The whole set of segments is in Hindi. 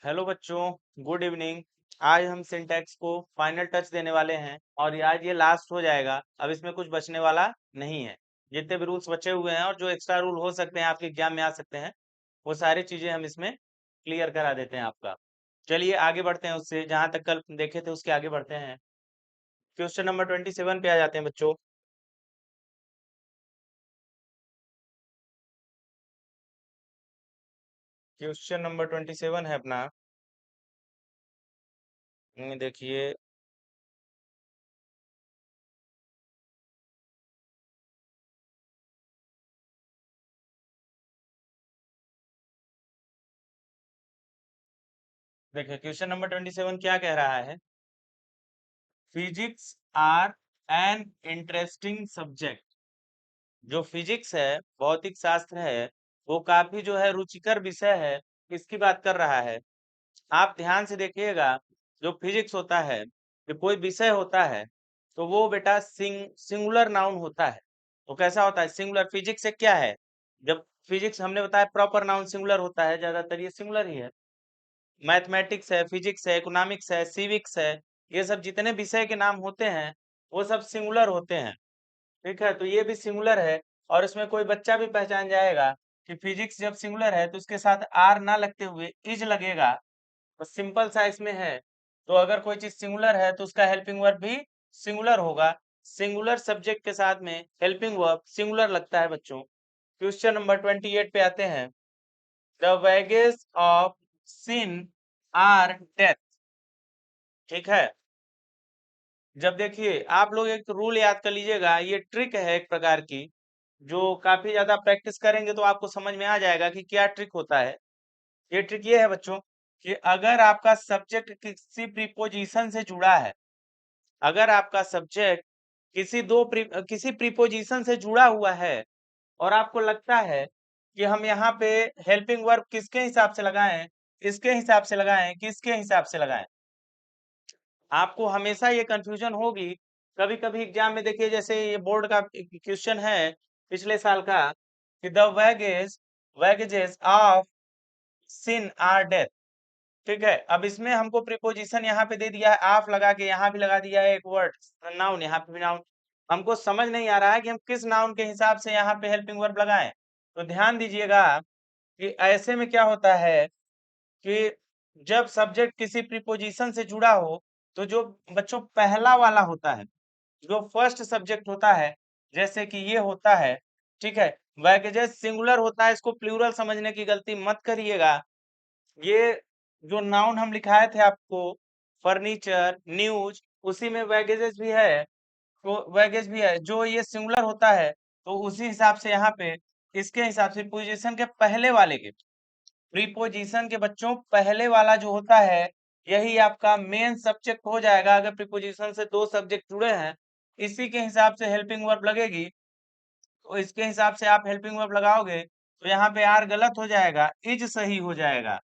हेलो बच्चों, गुड इवनिंग। आज हम सिंटैक्स को फाइनल टच देने वाले हैं और आज ये लास्ट हो जाएगा। अब इसमें कुछ बचने वाला नहीं है। जितने भी रूल्स बचे हुए हैं और जो एक्स्ट्रा रूल हो सकते हैं आपके एग्जाम में आ सकते हैं, वो सारी चीजें हम इसमें क्लियर करा देते हैं आपका। चलिए आगे बढ़ते हैं, उससे जहां तक कल देखे थे उसके आगे बढ़ते हैं। क्वेश्चन नंबर 27 पे आ जाते हैं बच्चों। क्वेश्चन नंबर 27 है अपना। देखिए, देखिए क्वेश्चन नंबर 27 क्या कह रहा है। Physics are an interesting subject. जो फिजिक्स है, भौतिक शास्त्र है, वो काफी जो है रुचिकर विषय है। किसकी बात कर रहा है? आप ध्यान से देखिएगा। जो फिजिक्स होता है, कि कोई विषय होता है, तो वो बेटा सिंगुलर नाउन होता है। तो कैसा होता है? सिंगुलर। फिजिक्स एक क्या है? जब फिजिक्स हमने बताया प्रॉपर नाउन सिंगुलर होता है, ज्यादातर ये सिंगुलर ही है। मैथमेटिक्स है, फिजिक्स है, इकोनॉमिक्स है, सिविक्स है, ये सब जितने विषय के नाम होते हैं वो सब सिंगुलर होते हैं। ठीक है, तो ये भी सिंगुलर है। और इसमें कोई बच्चा भी पहचान जाएगा कि फिजिक्स जब सिंगुलर है तो उसके साथ आर ना लगते हुए इज लगेगा। तो सिंपल सा इसमें है। तो अगर कोई चीज सिंगुलर है तो उसका हेल्पिंग वर्ब भी सिंगुलर होगा। सिंगुलर सब्जेक्ट के साथ में हेल्पिंग वर्ब सिंगुलर लगता है बच्चों। क्वेश्चन नंबर 28 पे आते हैं। The wages of sin are death. ठीक है, जब देखिए आप लोग एक रूल याद कर लीजिएगा, ये ट्रिक है एक प्रकार की। जो काफी ज्यादा प्रैक्टिस करेंगे तो आपको समझ में आ जाएगा कि क्या ट्रिक होता है। ये ट्रिक ये है बच्चों, कि अगर आपका सब्जेक्ट किसी प्रीपोजिशन से जुड़ा है, अगर आपका सब्जेक्ट किसी प्रीपोजिशन से जुड़ा हुआ है, और आपको लगता है कि हम यहाँ पे हेल्पिंग वर्ब किसके हिसाब से लगाएं, इसके हिसाब से लगाएं, किसके हिसाब से लगाएं, आपको हमेशा ये कंफ्यूजन होगी। कभी कभी एग्जाम में देखिए, जैसे ये बोर्ड का क्वेश्चन है पिछले साल का, कि the wages of sin are death. ठीक है, अब इसमें हमको प्रीपोजिशन यहाँ पे दे दिया है, ऑफ लगा के यहाँ भी लगा दिया है एक वर्ड नाउन, यहाँ पे भी नाउन। हमको समझ नहीं आ रहा है कि हम किस नाउन के हिसाब से यहाँ पे हेल्पिंग वर्ब लगाएं। तो ध्यान दीजिएगा कि ऐसे में क्या होता है कि जब सब्जेक्ट किसी प्रीपोजिशन से जुड़ा हो, तो जो बच्चों पहला वाला होता है, जो फर्स्ट सब्जेक्ट होता है, जैसे कि ये होता है। ठीक है, वैगेजेस सिंगुलर होता है, इसको प्लूरल समझने की गलती मत करिएगा। ये जो नाउन हम लिखाए थे आपको, फर्नीचर, न्यूज, उसी में वैगेजेस भी है। तो वैगेज भी है, जो ये सिंगुलर होता है, तो उसी हिसाब से यहाँ पे इसके हिसाब से पोजीशन के पहले वाले के, प्रीपोजिशन के बच्चों पहले वाला जो होता है, यही आपका मेन सब्जेक्ट हो जाएगा। अगर प्रीपोजिशन से दो सब्जेक्ट जुड़े हैं, इसी के हिसाब से हेल्पिंग वर्ब लगेगी। तो इसके हिसाब से आप हेल्पिंग वर्ब लगाओगे, तो यहाँ पे आर गलत हो जाएगा, इज सही हो जाएगा।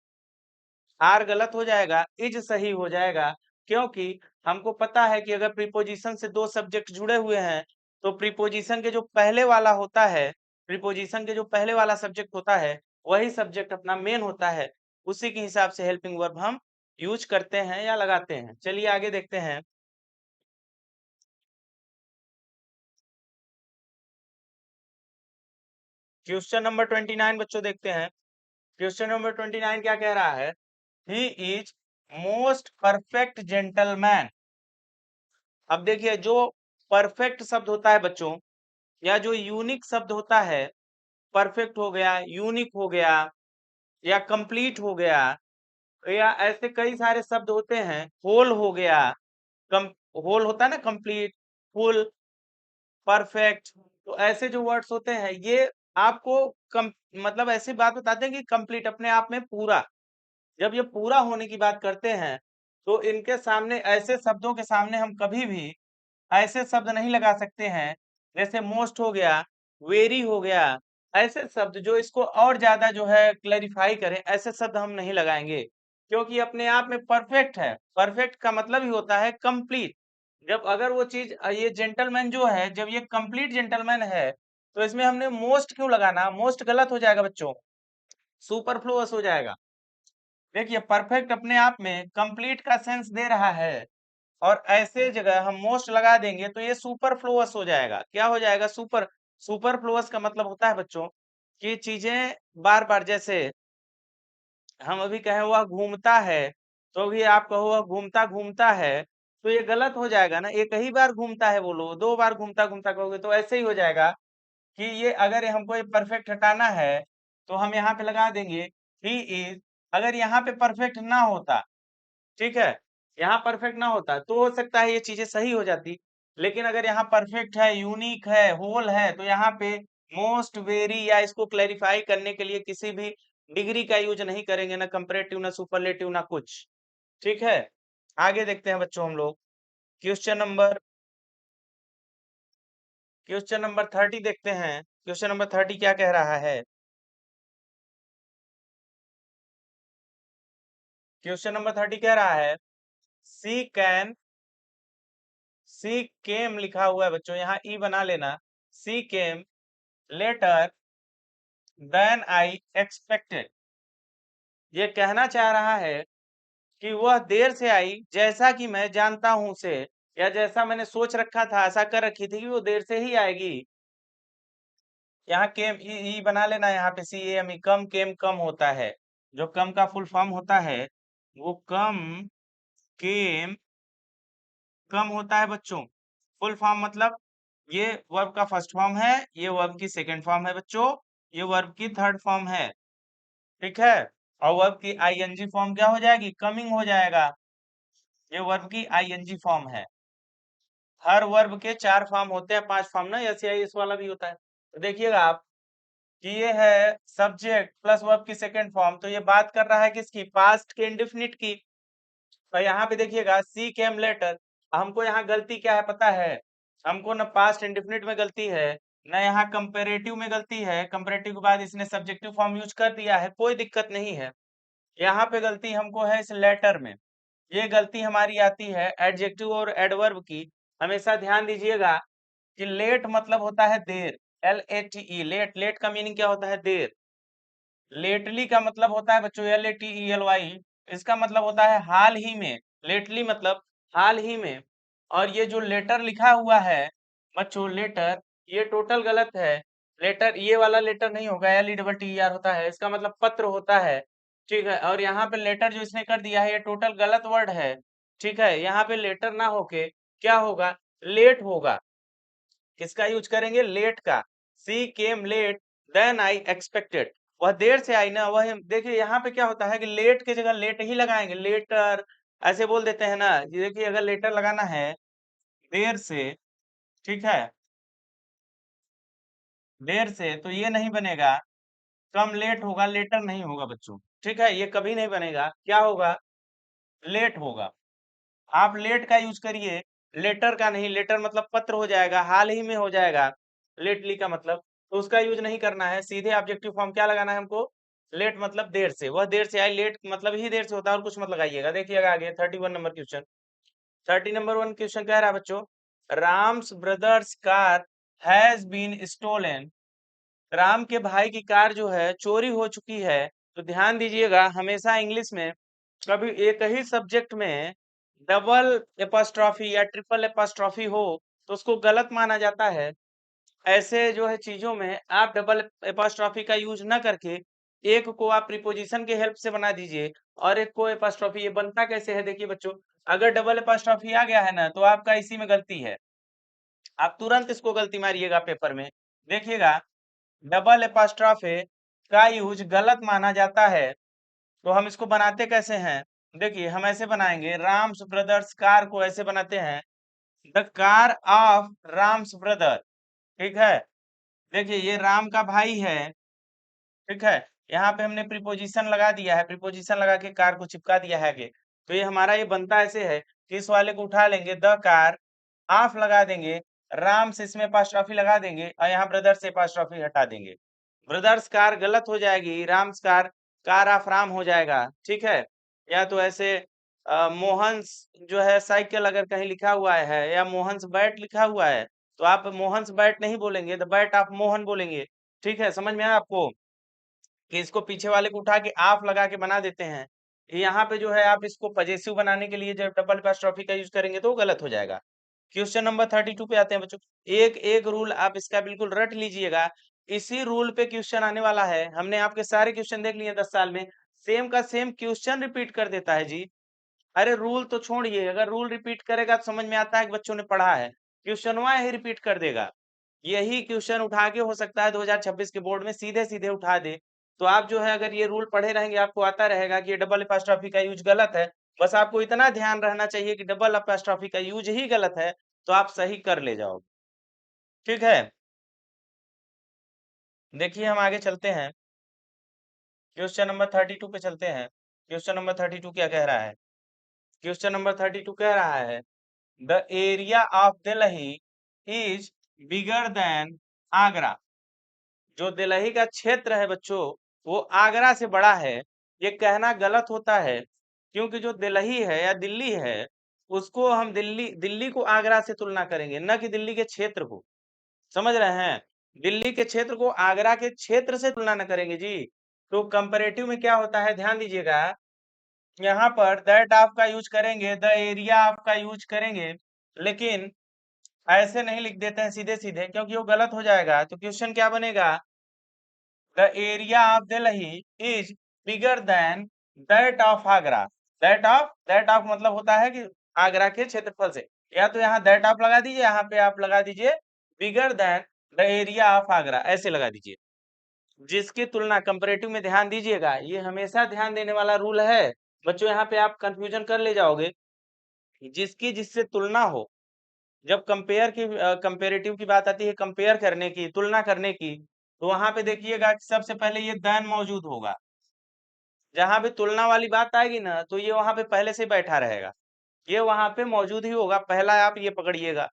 आर गलत हो जाएगा, इज सही हो जाएगा। क्योंकि हमको पता है कि अगर प्रीपोजिशन से दो सब्जेक्ट जुड़े हुए हैं, तो प्रीपोजिशन के जो पहले वाला होता है, प्रीपोजिशन के जो पहले वाला सब्जेक्ट होता है, वही सब्जेक्ट अपना मेन होता है। उसी के हिसाब से हेल्पिंग वर्ब हम यूज करते हैं या लगाते हैं। चलिए आगे देखते हैं। क्वेश्चन नंबर 29 बच्चों देखते हैं। क्वेश्चन नंबर 29 क्या कह रहा है? He is most perfect gentleman. अब देखिए, जो परफेक्ट शब्द होता है बच्चों, या जो यूनिक शब्द होता है, परफेक्ट हो गया, यूनिक हो गया, या कंप्लीट हो गया, या ऐसे कई सारे शब्द होते हैं, होल हो गया, कम होल होता है ना, कंप्लीट, फुल, परफेक्ट। तो ऐसे जो वर्ड्स होते हैं, ये आपको कम मतलब ऐसी बात बताते हैं कि कंप्लीट, अपने आप में पूरा। जब ये पूरा होने की बात करते हैं, तो इनके सामने, ऐसे शब्दों के सामने हम कभी भी ऐसे शब्द नहीं लगा सकते हैं। जैसे मोस्ट हो गया, वेरी हो गया, ऐसे शब्द जो इसको और ज्यादा जो है क्लैरिफाई करें, ऐसे शब्द हम नहीं लगाएंगे। क्योंकि अपने आप में परफेक्ट है। परफेक्ट का मतलब ही होता है कंप्लीट। जब अगर वो चीज, ये जेंटलमैन जो है, जब ये कंप्लीट जेंटलमैन है, तो इसमें हमने मोस्ट क्यों लगाना? मोस्ट गलत हो जाएगा बच्चों, सुपरफ्लुअस हो जाएगा। देखिए परफेक्ट अपने आप में कंप्लीट का सेंस दे रहा है, और ऐसे जगह हम मोस्ट लगा देंगे तो ये सुपरफ्लुअस हो जाएगा। क्या हो जाएगा? सुपरफ्लुअस का मतलब होता है बच्चों कि चीजें बार बार, जैसे हम अभी कहे वह घूमता है, तो अभी आप कहो वह घूमता घूमता है, तो ये गलत हो जाएगा ना। एक ही बार घूमता है बोलो, दो बार घूमता घूमता कहोगे तो ऐसे ही हो जाएगा कि ये अगर हमको ये परफेक्ट हटाना है तो हम यहाँ पे लगा देंगे ही इज। अगर यहाँ पे परफेक्ट ना होता, ठीक है, यहाँ परफेक्ट ना होता तो हो सकता है ये चीजें सही हो जाती, लेकिन अगर यहाँ परफेक्ट है, यूनिक है, होल है, तो यहाँ पे मोस्ट, वेरी या इसको क्लैरिफाई करने के लिए किसी भी डिग्री का यूज नहीं करेंगे, ना कंपैरेटिव, ना सुपरलेटिव, ना कुछ। ठीक है, आगे देखते हैं बच्चों हम लोग। क्वेश्चन नंबर क्वेश्चन नंबर 30 देखते हैं। क्वेश्चन नंबर 30 क्या कह रहा है? क्वेश्चन नंबर 30 कह रहा है सी कैन, सी केम लिखा हुआ है बच्चों, यहाँ ई बना लेना। She came later than I expected. ये कहना चाह रहा है कि वह देर से आई जैसा कि मैं जानता हूं उसे, या जैसा मैंने सोच रखा था, आशा कर रखी थी कि वो देर से ही आएगी। यहाँ केम ई बना लेना, यहाँ पे सी एम ई, कम केम कम होता है। जो कम का फुल फॉर्म होता है वो कम केम कम होता है बच्चों। फुल फॉर्म मतलब ये वर्ब का फर्स्ट फॉर्म है, ये वर्ब की सेकंड फॉर्म है बच्चों, ये वर्ब की थर्ड फॉर्म है। ठीक है, और वर्ब की आईएनजी फॉर्म क्या हो जाएगी? कमिंग हो जाएगा। ये वर्ब की आईएनजी फॉर्म है। हर वर्ब के 4 फॉर्म होते हैं, 5 फॉर्म ना, यस या इस वाला भी होता है। तो देखिएगा आप कि ये है सब्जेक्ट प्लस वर्ब की सेकंड फॉर्म, तो ये बात कर रहा है किसकी? पास्ट के इंडेफिनिट की। तो यहाँ पे देखिएगा सी केम लेटर, हमको यहाँ गलती क्या है पता है? हमको ना पास्ट इंडेफिनिट में गलती है, ना यहाँ कंपेरेटिव में गलती है। कंपेरेटिव के बाद इसने सब्जेक्टिव फॉर्म यूज कर दिया है, कोई दिक्कत नहीं है। यहाँ पे गलती हमको है इस लेटर में। ये गलती हमारी आती है एडजेक्टिव और एडवर्ब की। हमेशा ध्यान दीजिएगा कि लेट मतलब होता है देर, LATE, लेट। लेट का मीनिंग क्या होता है? देर। लेटली का मतलब होता है बच्चों LATELY, इसका मतलब होता है हाल ही में। लेटली मतलब हाल ही में। और ये जो लेटर लिखा हुआ है बच्चों, लेटर, ये टोटल गलत है। लेटर ये वाला लेटर नहीं होगा, LETTER होता है, इसका मतलब पत्र होता है। ठीक है, और यहाँ पे लेटर जो इसने कर दिया है ये टोटल गलत वर्ड है। ठीक है, यहाँ पे लेटर ना होके क्या होगा? लेट होगा। किसका यूज करेंगे? लेट का। She came late than I expected, वह देर से आई ना। वह देखिए यहाँ पे क्या होता है कि लेट की जगह लेट ही लगाएंगे, लेटर ऐसे बोल देते हैं ना। ये देखिए अगर लेटर लगाना है देर से, ठीक है, देर से, तो ये नहीं बनेगा। कम लेट होगा, लेटर नहीं होगा बच्चों। ठीक है, ये कभी नहीं बनेगा। क्या होगा? लेट होगा। आप लेट का यूज करिए, लेटर का नहीं। लेटर मतलब पत्र हो जाएगा, हाल ही में हो जाएगा। लेटली का मतलब, तो उसका यूज नहीं करना है। सीधे ऑब्जेक्टिव फॉर्म क्या लगाना है हमको? लेट मतलब देर से, वह देर से आई। लेट मतलब ही देर से होता है, और कुछ मत लगाइएगा। देखिएगा आगे 31 नंबर क्वेश्चन। 30 नंबर 1 क्वेश्चन कह रहा है बच्चों, Ram's brothers car has been stolen. Ram के भाई की कार जो है चोरी हो चुकी है। तो ध्यान दीजिएगा, हमेशा इंग्लिश में कभी एक ही सब्जेक्ट में डबल एपॉस्ट्रॉफी या ट्रिपल एपॉस्ट्रॉफी हो तो उसको गलत माना जाता है। ऐसे जो है चीजों में आप डबल एपॉस्ट्रॉफी का यूज ना करके एक को आप प्रीपोजिशन के हेल्प से बना दीजिए, और एक को एपॉस्ट्रॉफी। ये बनता कैसे है देखिए बच्चों, अगर डबल एपॉस्ट्रॉफी आ गया है ना तो आपका इसी में गलती है। आप तुरंत इसको गलती मारिएगा पेपर में। देखिएगा डबल एपॉस्ट्रॉफी का यूज गलत माना जाता है। तो हम इसको बनाते कैसे हैं? देखिए हम ऐसे बनाएंगे, राम्स ब्रदर्स कार को ऐसे बनाते हैं, the car of Ram's brother. ठीक है, देखिए ये राम का भाई है। ठीक है, यहाँ पे हमने प्रीपोजिशन लगा दिया है, प्रीपोजिशन लगा के कार को चिपका दिया है आगे। तो ये हमारा ये बनता ऐसे है कि इस वाले को उठा लेंगे, द कार ऑफ लगा देंगे, राम से इसमें पास्ट्रॉफी लगा देंगे, और यहाँ ब्रदर से पास्ट्रॉफी हटा देंगे। ब्रदर्स कार गलत हो जाएगी, Ram's car, car of Ram हो जाएगा। ठीक है, या तो ऐसे मोहन्स जो है साइकिल अगर कहीं लिखा हुआ है, या मोहन्स बैट लिखा हुआ है, तो आप मोहन्स बैट नहीं बोलेंगे, द बैट ऑफ मोहन बोलेंगे। ठीक है, समझ में आया आपको कि इसको पीछे वाले को उठा के आप लगा के बना देते हैं। यहाँ पे जो है आप इसको पजेसिव बनाने के लिए जब डबल एपॉस्ट्रोफी का यूज करेंगे तो वो गलत हो जाएगा। क्वेश्चन नंबर 32 पे आते हैं बच्चों। एक एक रूल आप इसका बिल्कुल रट लीजिएगा। इसी रूल पे क्वेश्चन आने वाला है। हमने आपके सारे क्वेश्चन देख लिए 10 साल में। सेम का सेम क्वेश्चन रिपीट कर देता है जी। अरे रूल तो छोड़िए, अगर रूल रिपीट करेगा तो समझ में आता है कि बच्चों ने पढ़ा है। क्वेश्चनवा ही रिपीट कर देगा। यही क्वेश्चन उठा के हो सकता है 2026 के बोर्ड में सीधे सीधे उठा दे। तो आप जो है अगर ये रूल पढ़े रहेंगे आपको आता रहेगा कि ये डबल अपॉस्ट्रोफी का यूज गलत है। बस आपको इतना ध्यान रहना चाहिए कि डबल अपॉस्ट्रोफी का यूज ही गलत है, तो आप सही कर ले जाओगे। ठीक है, देखिए हम आगे चलते हैं। क्वेश्चन नंबर 32 पे चलते हैं। क्वेश्चन नंबर 32 क्या कह रहा है? क्वेश्चन नंबर 32 कह रहा है the area of Delhi is bigger than Agra. जो दिल्ली का क्षेत्र है बच्चों, वो आगरा से बड़ा है। ये कहना गलत होता है, क्योंकि जो दिल्ली है या दिल्ली है, उसको हम दिल्ली दिल्ली को आगरा से तुलना करेंगे, न कि दिल्ली के क्षेत्र को। समझ रहे हैं? दिल्ली के क्षेत्र को आगरा के क्षेत्र से तुलना न करेंगे जी। तो कंपैरेटिव में क्या होता है, ध्यान दीजिएगा। यहाँ पर दैट ऑफ का यूज करेंगे, द एरिया ऑफ का यूज करेंगे, लेकिन ऐसे नहीं लिख देते हैं सीधे सीधे, क्योंकि वो गलत हो जाएगा। तो क्वेश्चन क्या बनेगा? The area of Delhi is bigger than that of Agra. That of मतलब होता है कि आगरा के क्षेत्रफल से। या तो यहाँ दैट ऑफ लगा दीजिए, यहाँ पे आप लगा दीजिए bigger than the area of Agra, ऐसे लगा दीजिए। जिसकी तुलना कंपैरेटिव में ध्यान दीजिएगा, ये हमेशा ध्यान देने वाला रूल है बच्चों। यहाँ पे आप कंफ्यूजन कर ले जाओगे। जिसकी जिससे तुलना हो, जब कंपेयर की कंपेरेटिव की बात आती है, कंपेयर करने की, तुलना करने की, तो वहां पे देखिएगा कि सबसे पहले ये देन मौजूद होगा। जहां भी तुलना वाली बात आएगी ना, तो ये वहां पे पहले से बैठा रहेगा। ये वहां पे मौजूद ही होगा, पहला आप ये पकड़िएगा।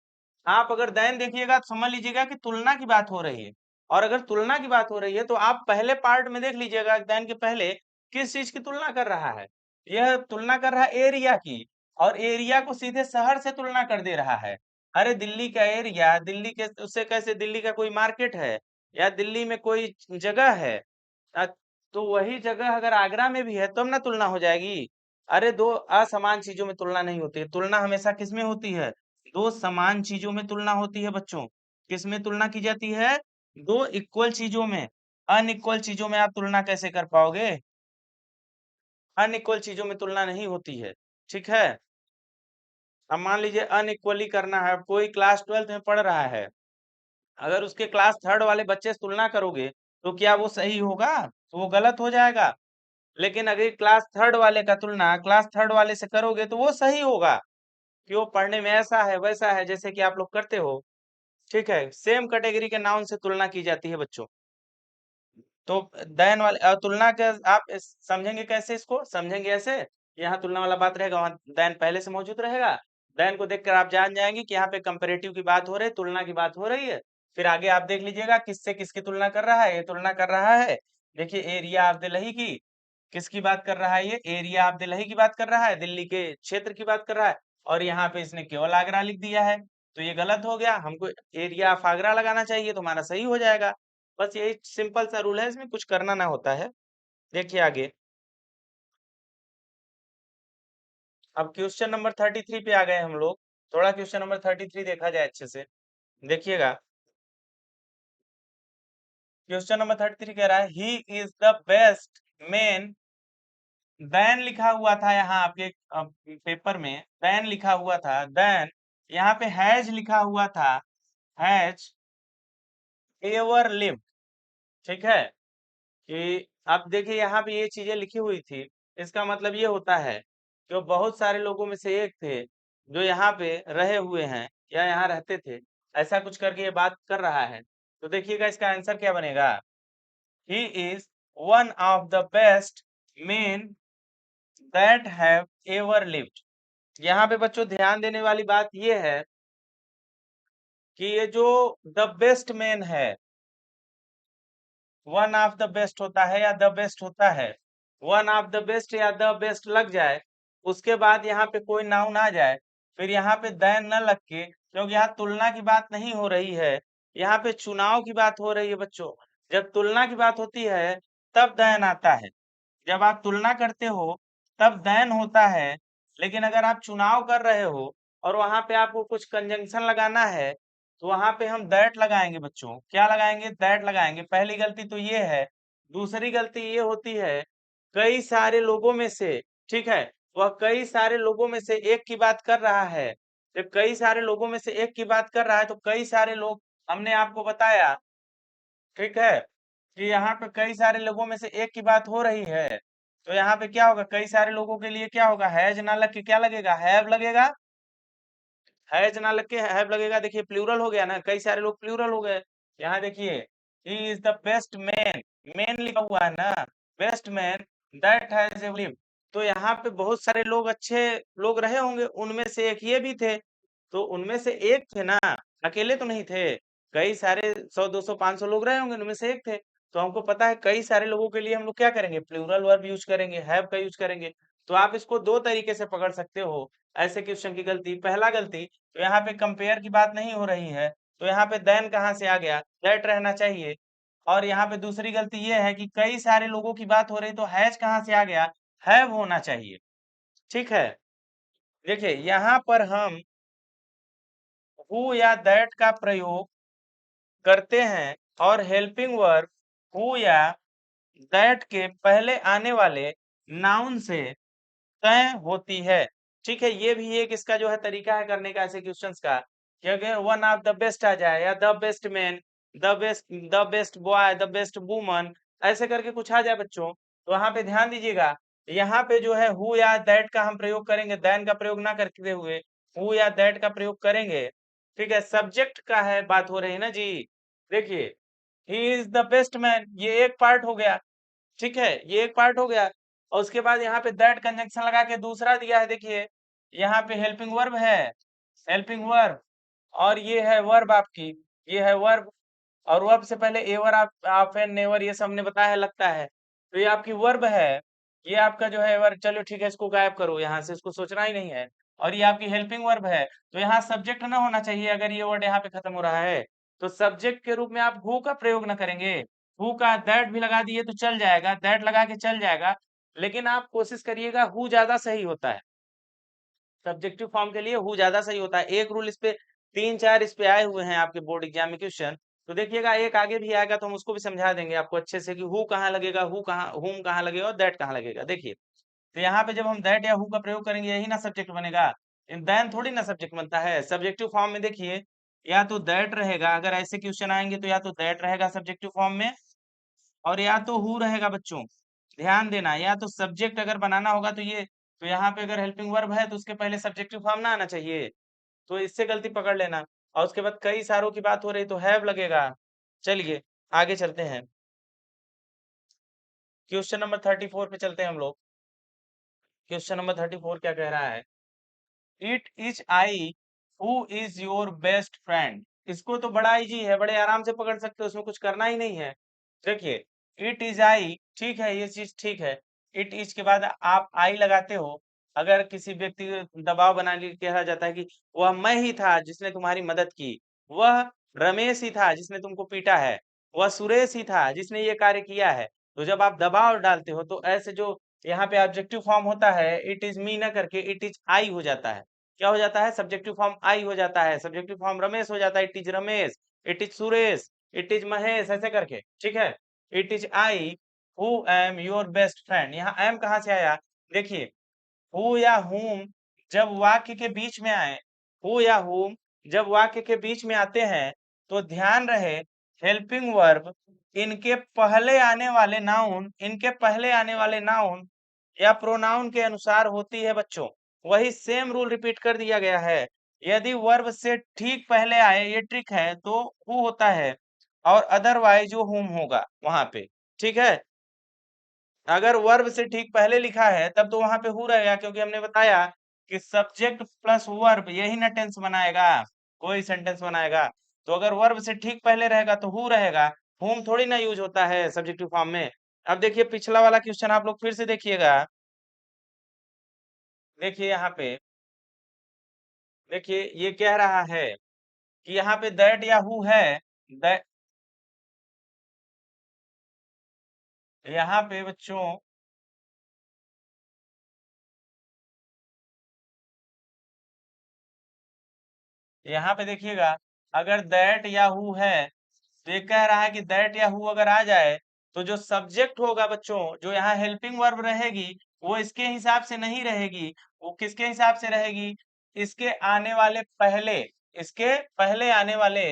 आप अगर देन देखिएगा तो समझ लीजिएगा कि तुलना की बात हो रही है। और अगर तुलना की बात हो रही है तो आप पहले पार्ट में देख लीजिएगा देन के पहले किस चीज की तुलना कर रहा है। यह तुलना कर रहा है एरिया की, और एरिया को सीधे शहर से तुलना कर दे रहा है। अरे दिल्ली का एरिया, दिल्ली के उससे कैसे, दिल्ली का कोई मार्केट है या दिल्ली में कोई जगह है? अ, तो वही जगह अगर आगरा में भी है तब ना तुलना हो जाएगी। अरे दो असमान चीजों में तुलना नहीं होती है। तुलना हमेशा किसमें होती है? दो समान चीजों में तुलना होती है बच्चों। किसमें तुलना की जाती है? दो इक्वल चीजों में। अनइक्वल चीजों में आप तुलना कैसे कर पाओगे? अनइक्वल चीजों में तुलना नहीं होती है। ठीक है, अब मान लीजिए अनइक्वली करना है। कोई क्लास 12th में पढ़ रहा है, अगर उसके क्लास थर्ड वाले बच्चे से तुलना करोगे तो क्या वो सही होगा? तो वो गलत हो जाएगा। लेकिन अगर क्लास थर्ड वाले का तुलना क्लास थर्ड वाले से करोगे तो वो सही होगा, कि वो पढ़ने में ऐसा है वैसा है, जैसे कि आप लोग करते हो। ठीक है, सेम कैटेगरी के नाउन से तुलना की जाती है बच्चों। तो देन वाले तुलना के आप समझेंगे कैसे? इसको समझेंगे ऐसे, यहाँ तुलना वाला बात रहेगा, वहाँ देन पहले से मौजूद रहेगा। देन को देखकर आप जान जाएंगे कि यहाँ पे कंपेरेटिव की बात हो रही है, तुलना की बात हो रही है। फिर आगे आप देख लीजिएगा किससे किसकी तुलना कर रहा है। ये तुलना कर रहा है, देखिए एरिया ऑफ दिल्ली की। किसकी बात कर रहा है? ये एरिया ऑफ दिल्ली की बात कर रहा है, दिल्ली के क्षेत्र की बात कर रहा है। और यहाँ पे इसने केवल आगरा लिख दिया है, तो ये गलत हो गया। हमको एरिया ऑफ आगरा लगाना चाहिए, तो हमारा सही हो जाएगा। बस यही सिंपल सा रूल है, इसमें कुछ करना ना होता है। देखिए आगे, अब क्वेश्चन नंबर 33 पे आ गए हम लोग। थोड़ा क्वेश्चन नंबर 33 देखा जाए अच्छे से, देखिएगा। क्वेश्चन नंबर 33 कह रहा है he is the best man. Ban लिखा हुआ था यहाँ आपके पेपर में, बैन लिखा हुआ था, देन यहाँ पे हैज लिखा हुआ था, हैज एवर लिव्ड। ठीक है, कि आप देखिए यहाँ पे ये चीजें लिखी हुई थी। इसका मतलब ये होता है कि वो बहुत सारे लोगों में से एक थे जो यहाँ पे रहे हुए हैं या यहाँ रहते थे, ऐसा कुछ करके ये बात कर रहा है। तो देखिएगा इसका आंसर क्या बनेगा। He is one of the best main that have ever lived. यहाँ पे बच्चों ध्यान देने वाली बात ये है कि ये जो द बेस्ट मैन है, वन ऑफ द बेस्ट होता है या द बेस्ट होता है, वन ऑफ द बेस्ट या द बेस्ट लग जाए, उसके बाद यहाँ पे कोई नाउन आ जाए, फिर यहाँ पे देन न लग के, क्योंकि यहाँ तुलना की बात नहीं हो रही है, यहाँ पे चुनाव की बात हो रही है बच्चों। जब तुलना की बात होती है तब देन आता है। जब आप तुलना करते हो तब देन होता है। लेकिन अगर आप चुनाव कर रहे हो और वहां पे आपको कुछ कंजंक्शन लगाना है, तो वहां पे हम दैट लगाएंगे बच्चों। क्या लगाएंगे? दैट लगाएंगे। पहली गलती तो ये है। दूसरी गलती ये होती है, कई सारे लोगों में से, ठीक है, वह कई सारे लोगों में से एक की बात कर रहा है। जब कई सारे लोगों में से एक की बात कर रहा है, तो कई सारे लोग, हमने आपको बताया, ठीक है, कि यहाँ पे कई सारे लोगों में से एक की बात हो रही है। तो यहाँ पे क्या होगा? कई सारे लोगों के लिए क्या होगा? हैज ना लग के क्या लगेगा? हैव लगेगा। हैज ना लग के हैव लगेगा। देखिए प्लूरल हो गया ना, कई सारे लोग प्लूरल हो गए। यहाँ देखिए, he is the best man, man लिखा हुआ है ना, best man that has ever lived. तो यहाँ पे बहुत सारे लोग, अच्छे लोग रहे होंगे, उनमें से एक ये भी थे। तो उनमें से एक थे ना, अकेले तो नहीं थे। कई सारे 100 200 500 लोग रहे होंगे, उनमें से एक थे। तो हमको पता है कई सारे लोगों के लिए हम लोग क्या करेंगे? प्लूरल वर्ब यूज करेंगे, हैव का यूज करेंगे। तो आप इसको दो तरीके से पकड़ सकते हो ऐसे क्वेश्चन की गलती। पहला गलती, तो यहाँ पे कंपेयर की बात नहीं हो रही है, तो यहाँ पे देन कहाँ से आ गया? दैट रहना चाहिए। और यहाँ पे दूसरी गलती ये है कि कई सारे लोगों की बात हो रही, तो हैज कहाँ से आ गया? हैव होना चाहिए। ठीक है, देखिए यहाँ पर हम हु या दैट का प्रयोग करते हैं और हेल्पिंग वर्ब हु या दैट के पहले आने वाले नाउन से तय होती है। ठीक है, ये भी एक इसका जो है तरीका है करने का ऐसे क्वेश्चंस का, कि अगर वन ऑफ द बेस्ट आ जाए, या the best man, the best boy, the best woman, ऐसे करके कुछ आ जाए बच्चों, तो वहां पे ध्यान दीजिएगा। यहाँ पे जो है हु या दैट का हम प्रयोग करेंगे, देन का प्रयोग ना करते हुए हु या दैट का प्रयोग करेंगे। ठीक है, सब्जेक्ट का है बात हो रही है ना जी। देखिए, he is the best man, ये एक पार्ट हो गया। ठीक है, ये एक पार्ट हो गया। और उसके बाद यहाँ पे दैट कंजंक्शन लगा के दूसरा दिया है। देखिए यहाँ पे हेल्पिंग वर्ब है, हेल्पिंग वर्ब, और ये है वर्ब आपकी, ये है वर्ब। और वर्ब से पहले एवर, आप एंड नेवर, ये सब हमने बताया है, लगता है। तो ये आपकी वर्ब है, ये आपका जो है वर्ब। चलो ठीक है, इसको गायब करो यहाँ से, इसको सोचना ही नहीं है। और ये आपकी हेल्पिंग वर्ब है। तो यहाँ सब्जेक्ट ना होना चाहिए, अगर ये वर्ड यहाँ पे खत्म हो रहा है, तो सब्जेक्ट के रूप में आप हु का प्रयोग ना करेंगे। हु का दैट भी लगा दिए तो चल जाएगा, दैट लगा के चल जाएगा, लेकिन आप कोशिश करिएगा हु ज्यादा सही होता है। सब्जेक्टिव फॉर्म के लिए हु ज्यादा सही होता है। एक रूल इस पे, तीन चार इस पे आए हुए हैं आपके बोर्ड एग्जाम में क्वेश्चन, तो देखिएगा एक आगे भी आएगा तो हम उसको भी समझा देंगे आपको अच्छे से, कि हु कहाँ लगेगा, हु कहाँ, हुम कहाँ लगेगा और दैट कहाँ लगेगा। देखिए, तो यहाँ पे जब हम दैट या हु का प्रयोग करेंगे, यही ना सब्जेक्ट बनेगा। देन थोड़ी ना सब्जेक्ट बनता है। सब्जेक्टिव फॉर्म में देखिए, या तो दैट रहेगा, अगर ऐसे क्वेश्चन आएंगे तो या तो दैट रहेगा सब्जेक्टिव फॉर्म में, और या तो हु रहेगा बच्चों। ध्यान देना, या तो सब्जेक्ट अगर बनाना होगा तो ये, तो यहाँ पे अगर हेल्पिंग वर्ब है तो उसके पहले सब्जेक्टिव फॉर्म ना आना चाहिए। तो इससे गलती पकड़ लेना। और उसके बाद कई सारों की बात हो रही तो हैव लगेगा। चलिए आगे चलते हैं, क्वेश्चन नंबर 34 पे चलते हैं हम लोग। क्वेश्चन नंबर 34 क्या कह रहा है? It is I who is your best friend. इसको तो बड़ा इजी है, बड़े आराम से पकड़ सकते हो, उसमें कुछ करना ही नहीं है। देखिए, इट इज आई, ठीक है, ये चीज ठीक है। इट इज के बाद आप आई लगाते हो। अगर किसी व्यक्ति को दबाव बनाने के लिए कहा जाता है कि वह मैं ही था जिसने तुम्हारी मदद की, वह रमेश ही था जिसने तुमको पीटा है, वह सुरेश ही था जिसने ये कार्य किया है। तो जब आप दबाव डालते हो तो ऐसे जो यहाँ पे ऑब्जेक्टिव फॉर्म होता है, इट इज मी ना करके इट इज आई हो जाता है। क्या हो जाता है? सब्जेक्टिव फॉर्म आई हो जाता है। सब्जेक्टिव फॉर्म रमेश हो जाता है, it is Ramesh, it is Suresh, it is Mahesh, ऐसे करके। ठीक है, it is I who am your best friend. यहाँ एम कहाँ से आया? देखिए, हु या हुम जब वाक्य के बीच में आए, हु या हुम जब वाक्य के बीच में आते हैं, तो ध्यान रहे हेल्पिंग वर्ब इनके पहले आने वाले नाउन, इनके पहले आने वाले नाउन या प्रोनाउन के अनुसार होती है बच्चों। वही सेम रूल रिपीट कर दिया गया है। यदि वर्ब से ठीक पहले आए, ये ट्रिक है, तो हु होता है, और अदरवाइज जो हुम होगा वहां पे। ठीक है, अगर वर्ब से ठीक पहले लिखा है तब तो वहां पे हु रहेगा, क्योंकि हमने बताया कि सब्जेक्ट प्लस वर्ब यही ना टेंस बनाएगा, कोई सेंटेंस बनाएगा। तो अगर वर्ब से ठीक पहले रहेगा तो हु रहेगा, हुम थोड़ी ना यूज होता है सब्जेक्टिव फॉर्म में। अब देखिए पिछला वाला क्वेश्चन आप लोग फिर से देखिएगा। देखिए यहाँ पे, देखिए ये कह रहा है कि यहाँ पे दैट या हु है। दैट, यहाँ पे बच्चों यहाँ पे देखिएगा, अगर दैट या हु है तो ये कह रहा है कि दैट या हु अगर आ जाए तो जो सब्जेक्ट होगा बच्चों, जो यहाँ हेल्पिंग वर्ब रहेगी, वो इसके हिसाब से नहीं रहेगी। वो किसके हिसाब से रहेगी? इसके आने वाले पहले, इसके पहले आने वाले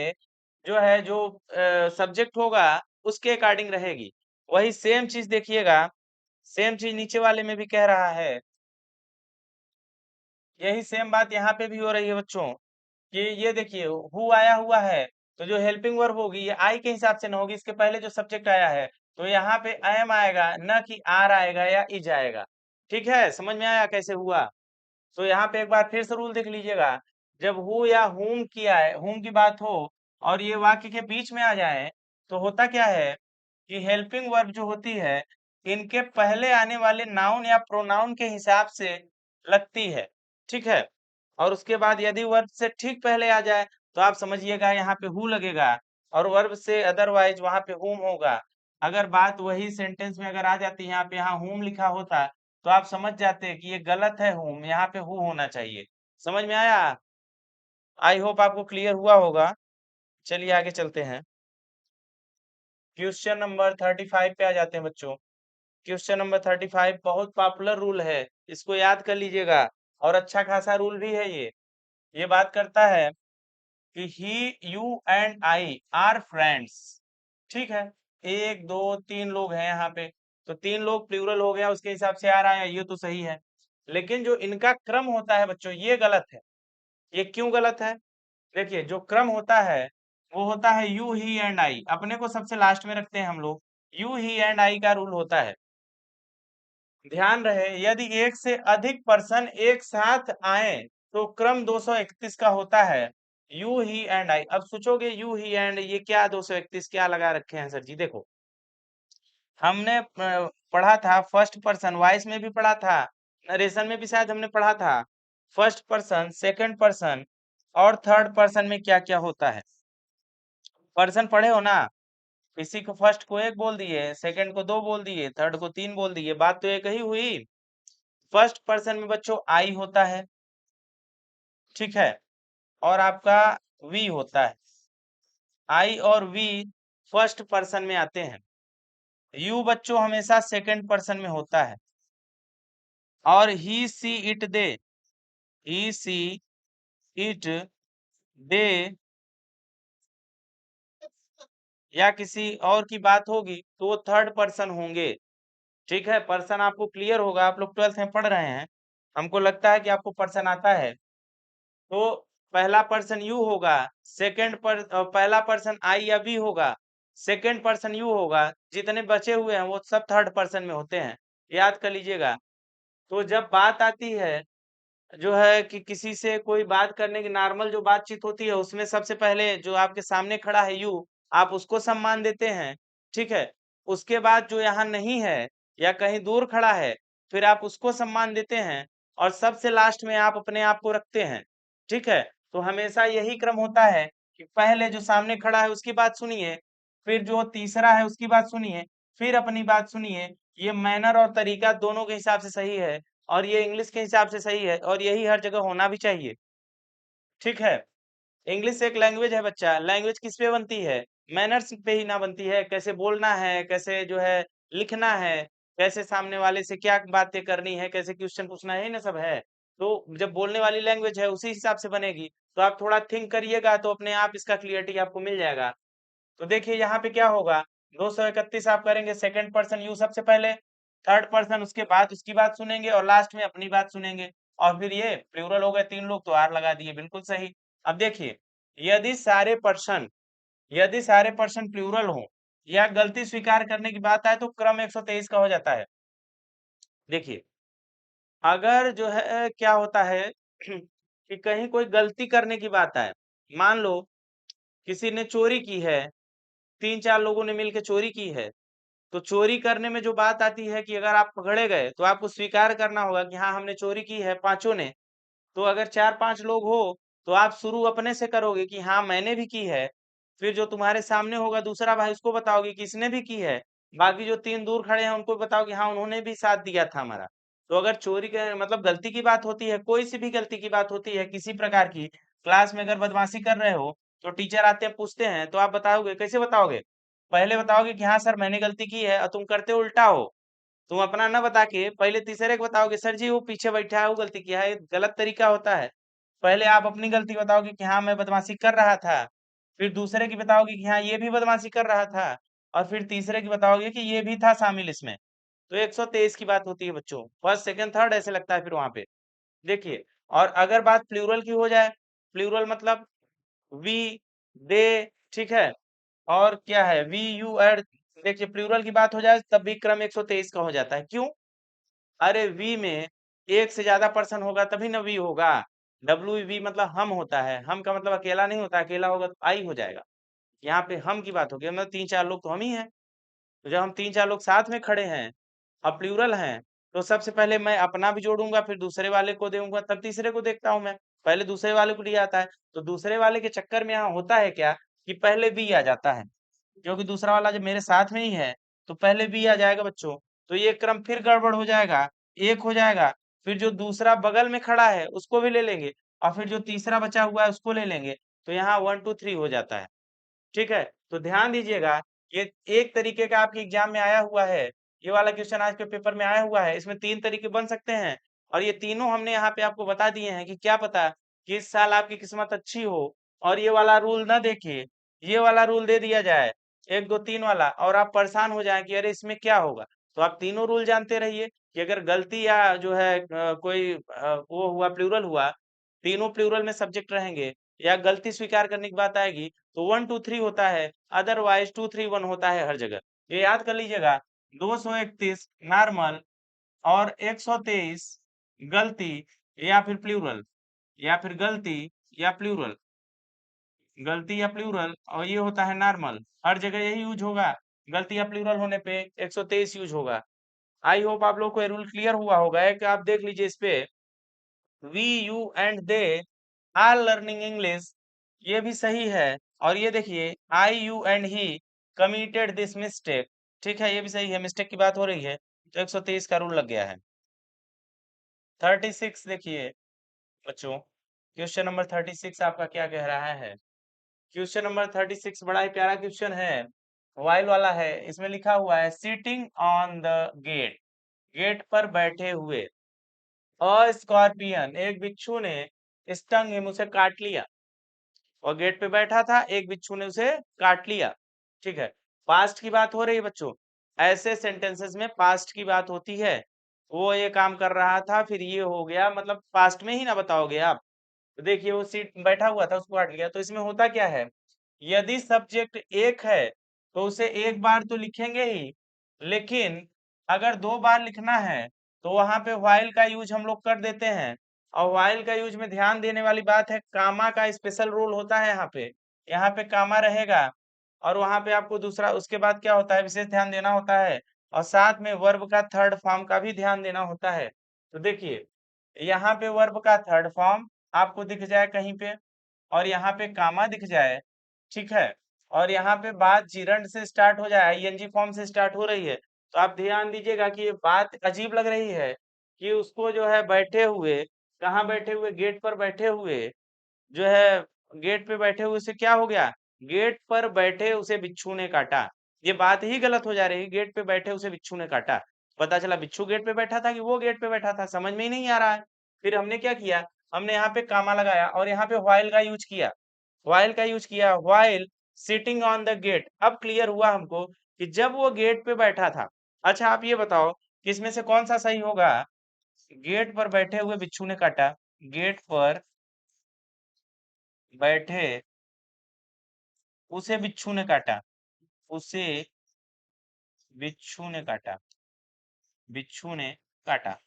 जो है, जो सब्जेक्ट होगा उसके अकॉर्डिंग रहेगी। वही सेम चीज देखिएगा, सेम चीज नीचे वाले में भी कह रहा है। यही सेम बात यहाँ पे भी हो रही है बच्चों, कि ये देखिए हु आया हुआ है, तो जो हेल्पिंग वर्ब होगी ये आई के हिसाब से ना होगी, इसके पहले जो सब्जेक्ट आया है, तो यहाँ पे एम आएगा, न कि आर आएगा या इज आएगा। ठीक है, समझ में आया कैसे हुआ? तो यहाँ पे एक बार फिर से रूल देख लीजिएगा, जब हु या हुम की आए, हुम की बात हो और ये वाक्य के बीच में आ जाए, तो होता क्या है कि हेल्पिंग वर्ब जो होती है, इनके पहले आने वाले नाउन या प्रोनाउन के हिसाब से लगती है। ठीक है, और उसके बाद यदि वर्ब से ठीक पहले आ जाए तो आप समझिएगा यहाँ पे हु लगेगा, और वर्ब से अदरवाइज वहां पे हुम होगा। अगर बात वही सेंटेंस में अगर आ जाती यहाँ पे, यहाँ हुम लिखा होता तो आप समझ जाते कि ये गलत है, हुम यहाँ पे हु होना चाहिए। समझ में आया? आई होप आपको क्लियर हुआ होगा। चलिए आगे चलते हैं, क्वेश्चन नंबर 35 पे आ जाते हैं बच्चों। क्वेश्चन नंबर 35 बहुत पॉपुलर रूल है, इसको याद कर लीजिएगा, और अच्छा खासा रूल भी है ये बात करता है कि he, you and I are friends. ठीक है, एक दो तीन लोग हैं यहाँ पे, तो तीन लोग प्लूरल हो गया, उसके हिसाब से आ रहा है, ये तो सही है। लेकिन जो इनका क्रम होता है बच्चों, ये गलत है। ये क्यों गलत है? देखिए, जो क्रम होता है वो होता है यू ही एंड आई, अपने को सबसे लास्ट में रखते हैं हम लोग। यू ही एंड आई का रूल होता है, ध्यान रहे, यदि एक से अधिक पर्सन एक साथ आए तो क्रम 231 का होता है, यू ही एंड आई। अब सोचोगे यू ही एंड ये क्या 231 क्या लगा रखे हैं सर जी? देखो, हमने पढ़ा था फर्स्ट पर्सन वॉइस में भी पढ़ा था, नरेशन में भी शायद हमने पढ़ा था, फर्स्ट पर्सन, सेकंड पर्सन और थर्ड पर्सन में क्या क्या होता है। पर्सन पढ़े हो ना? किसी को फर्स्ट को एक बोल दिए, सेकंड को दो बोल दिए, थर्ड को तीन बोल दिए, बात तो एक ही हुई। फर्स्ट पर्सन में बच्चों आई होता है, ठीक है, और आपका वी होता है। आई और वी फर्स्ट पर्सन में आते हैं। यू बच्चों हमेशा सेकंड पर्सन में होता है। और ही see it they, he see it they या किसी और की बात होगी तो वो थर्ड पर्सन होंगे। ठीक है, पर्सन आपको क्लियर होगा, आप लोग 12th में पढ़ रहे हैं, हमको लगता है कि आपको पर्सन आता है। तो पहला पर्सन यू होगा, पहला पर्सन आई या बी होगा, सेकंड पर्सन यू होगा, जितने बचे हुए हैं वो सब थर्ड पर्सन में होते हैं, याद कर लीजिएगा। तो जब बात आती है जो है कि किसी से कोई बात करने की नॉर्मल जो बातचीत होती है, उसमें सबसे पहले जो आपके सामने खड़ा है यू, आप उसको सम्मान देते हैं। ठीक है, उसके बाद जो यहाँ नहीं है या कहीं दूर खड़ा है, फिर आप उसको सम्मान देते हैं, और सबसे लास्ट में आप अपने आप को रखते हैं। ठीक है, तो हमेशा यही क्रम होता है कि पहले जो सामने खड़ा है उसकी बात सुनिए, फिर जो तीसरा है उसकी बात सुनिए, फिर अपनी बात सुनिए। ये मैनर और तरीका दोनों के हिसाब से सही है, और ये इंग्लिश के हिसाब से सही है, और यही हर जगह होना भी चाहिए। ठीक है, इंग्लिश एक लैंग्वेज है बच्चा, लैंग्वेज किस पे बनती है? मैनर्स पे ही ना बनती है, कैसे बोलना है, कैसे जो है लिखना है, कैसे सामने वाले से क्या बातें करनी है, कैसे क्वेश्चन पूछना है, यही ना सब है। तो जब बोलने वाली लैंग्वेज है उसी हिसाब से बनेगी। तो आप थोड़ा थिंक करिएगा तो अपने आप इसका क्लियरिटी आपको मिल जाएगा। तो देखिए यहाँ पे क्या होगा, 231 आप करेंगे, सेकंड पर्सन यू सबसे पहले, थर्ड पर्सन उसके बाद उसकी बात सुनेंगे, और लास्ट में अपनी बात सुनेंगे, और फिर ये प्लूरल हो गए तीन लोग तो आर लगा दिए, बिल्कुल सही। अब देखिए, यदि सारे पर्सन, यदि सारे पर्सन प्लूरल हो या गलती स्वीकार करने की बात आए तो क्रम 123 का हो जाता है। देखिए, अगर जो है क्या होता है कि कहीं कोई गलती करने की बात आए, मान लो किसी ने चोरी की है, तीन चार लोगों ने मिलकर चोरी की है, तो चोरी करने में जो बात आती है कि अगर आप पकड़े गए तो आपको स्वीकार करना होगा कि हाँ हमने चोरी की है, पांचों ने। तो अगर चार पांच लोग हो तो आप शुरू अपने से करोगे कि हाँ मैंने भी की है, फिर जो तुम्हारे सामने होगा दूसरा भाई उसको बताओगे कि इसने भी की है, बाकी जो तीन दूर खड़े हैं उनको बताओगे हाँ उन्होंने भी साथ दिया था हमारा। तो अगर चोरी के मतलब गलती की बात होती है, कोई सी भी गलती की बात होती है किसी प्रकार की, क्लास में अगर बदमाशी कर रहे हो तो टीचर आते हैं पूछते हैं तो आप बताओगे, कैसे बताओगे? पहले बताओगे कि हाँ सर मैंने गलती की है, और तुम करते उल्टा हो। तुम अपना ना बता के पहले तीसरे को बताओगे, सर जी वो पीछे बैठा है वो गलती किया है, ये गलत तरीका होता है। पहले आप अपनी गलती बताओगे कि हाँ मैं बदमाशी कर रहा था, फिर दूसरे की बताओगे कि हाँ ये भी बदमाशी कर रहा था, और फिर तीसरे की बताओगे कि ये भी था शामिल इसमें। तो 123 की बात होती है बच्चों, फर्स्ट सेकंड थर्ड ऐसे लगता है फिर वहां पे। देखिए, और अगर बात प्लूरल की हो जाए, प्लूरल मतलब वी, दे, ठीक है, और क्या है, वी, यू, एर। देखिए प्लूरल की बात हो जाए तब भी क्रम 123 का हो जाता है, क्यों? अरे वी में एक से ज्यादा पर्सन होगा तभी ना वी होगा। डब्ल्यू वी मतलब हम होता है, हम का मतलब अकेला नहीं होता, अकेला होगा तो आई हो जाएगा। यहाँ पे हम की बात होगी, मतलब तीन चार लोग तो हम ही हैं। तो जब हम तीन चार लोग साथ में खड़े हैं, अब प्लूरल हैं, तो सबसे पहले मैं अपना भी जोड़ूंगा, फिर दूसरे वाले को दूंगा, तब तीसरे को देखता हूं मैं। पहले दूसरे वाले को लिया आता है, तो दूसरे वाले के चक्कर में यहाँ होता है क्या कि पहले बी आ जाता है, क्योंकि दूसरा वाला जब मेरे साथ में ही है तो पहले बी आ जाएगा बच्चों। तो ये क्रम फिर गड़बड़ हो जाएगा, एक हो जाएगा, फिर जो दूसरा बगल में खड़ा है उसको भी ले लेंगे, और फिर जो तीसरा बचा हुआ है उसको ले लेंगे। तो यहाँ 1 2 3 हो जाता है, ठीक है। तो ध्यान दीजिएगा, ये एक तरीके का आपके एग्जाम में आया हुआ है, ये वाला क्वेश्चन आज के पेपर में आया हुआ है, इसमें तीन तरीके बन सकते हैं, और ये तीनों हमने यहाँ पे आपको बता दिए हैं कि क्या पता कि इस साल आपकी किस्मत अच्छी हो और ये वाला रूल ना देखे, ये वाला रूल दे दिया जाए, 1 2 3 वाला, और आप परेशान हो जाएं कि अरे इसमें क्या होगा। तो आप तीनों रूल जानते रहिए कि अगर गलती या जो है कोई वो हुआ प्लूरल हुआ, तीनों प्लूरल में सब्जेक्ट रहेंगे, या गलती स्वीकार करने की बात आएगी तो 1 2 3 होता है, अदरवाइज 2 3 1 होता है हर जगह। ये याद कर लीजिएगा। 231 नॉर्मल, और 123 गलती या फिर प्लूरल, या फिर गलती या प्लूरल, गलती या प्लूरल, और ये होता है नॉर्मल, हर जगह यही यूज होगा। गलती या प्लूरल होने पे 123 यूज होगा। आई होप आप लोग को ये रूल क्लियर हुआ होगा, कि आप देख लीजिए इस पे, we, you and they are learning English, ये भी सही है। और ये देखिए, I, you and he committed this mistake, ठीक है, ये भी सही है, मिस्टेक की बात हो रही है, तो 123 का रूल लग गया है। 36 देखिए बच्चों, क्वेश्चन नंबर 36 आपका क्या कह रहा है? क्वेश्चन नंबर 36 बड़ा ही प्यारा क्वेश्चन है, वाइल वाला है। इसमें लिखा हुआ है sitting on the gate, gate पर बैठे हुए, अ स्कॉर्पियन एक बिच्छू ने स्टंग हिम, उसे काट लिया। और गेट पे बैठा था, एक बिच्छू ने उसे काट लिया, ठीक है। पास्ट की बात हो रही है बच्चों, ऐसे सेंटेंसेस में पास्ट की बात होती है। वो ये काम कर रहा था, फिर ये हो गया, मतलब पास्ट में ही ना बताओगे आप। तो देखिए वो सीट बैठा हुआ था उसको काट लिया, तो इसमें होता क्या है, यदि सब्जेक्ट एक है तो उसे एक बार तो लिखेंगे ही, लेकिन अगर दो बार लिखना है तो वहां पे व्हाइल का यूज हम लोग कर देते हैं। और व्हाइल का यूज में ध्यान देने वाली बात है, कामा का स्पेशल रोल होता है यहाँ पे कामा रहेगा, और वहां पे आपको दूसरा उसके बाद क्या होता है, विशेष ध्यान देना होता है, और साथ में वर्ब का थर्ड फॉर्म का भी ध्यान देना होता है। तो देखिए, यहाँ पे वर्ब का थर्ड फॉर्म आपको दिख जाए कहीं पे, और यहाँ पे कामा दिख जाए, ठीक है, और यहाँ पे बात जिरंड से स्टार्ट हो जाए, आईएनजी फॉर्म से स्टार्ट हो रही है, तो आप ध्यान दीजिएगा कि ये बात अजीब लग रही है कि उसको जो है बैठे हुए, कहाँ बैठे हुए, गेट पर बैठे हुए, जो है गेट पे बैठे हुए से क्या हो गया, गेट पर बैठे उसे बिच्छू ने काटा। ये बात ही गलत हो जा रही है, गेट पे बैठे उसे बिच्छू ने काटा। पता चला बिच्छू गेट पे बैठा था कि वो गेट पे बैठा था, समझ में ही नहीं आ रहा है। फिर हमने क्या किया, हमने यहाँ पे कामा लगाया और यहाँ पे व्हाइल का यूज किया, व्हाइल का यूज किया, while sitting on the gate. अब क्लियर हुआ हमको कि जब वो गेट पे बैठा था। अच्छा आप ये बताओ कि इसमें से कौन सा सही होगा, गेट पर बैठे हुए बिच्छू ने काटा, गेट पर बैठे उसे बिच्छू ने काटा, उसे बिच्छू ने काटा, बिच्छू ने काटा,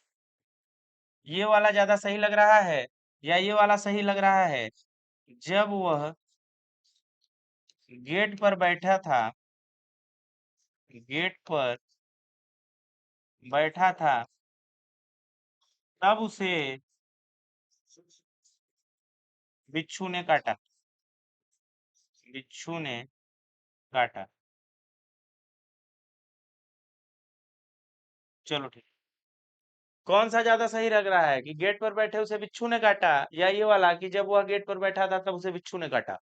ये वाला ज्यादा सही लग रहा है या ये वाला सही लग रहा है? जब वह गेट पर बैठा था, गेट पर बैठा था, तब उसे बिच्छू ने काटा, बिच्छू ने काटा। चलो ठीक। कौन सा ज्यादा सही लग रहा है कि गेट पर बैठे उसे बिच्छू ने काटा, या ये वाला कि जब वह गेट पर बैठा था तब उसे बिच्छू ने काटा?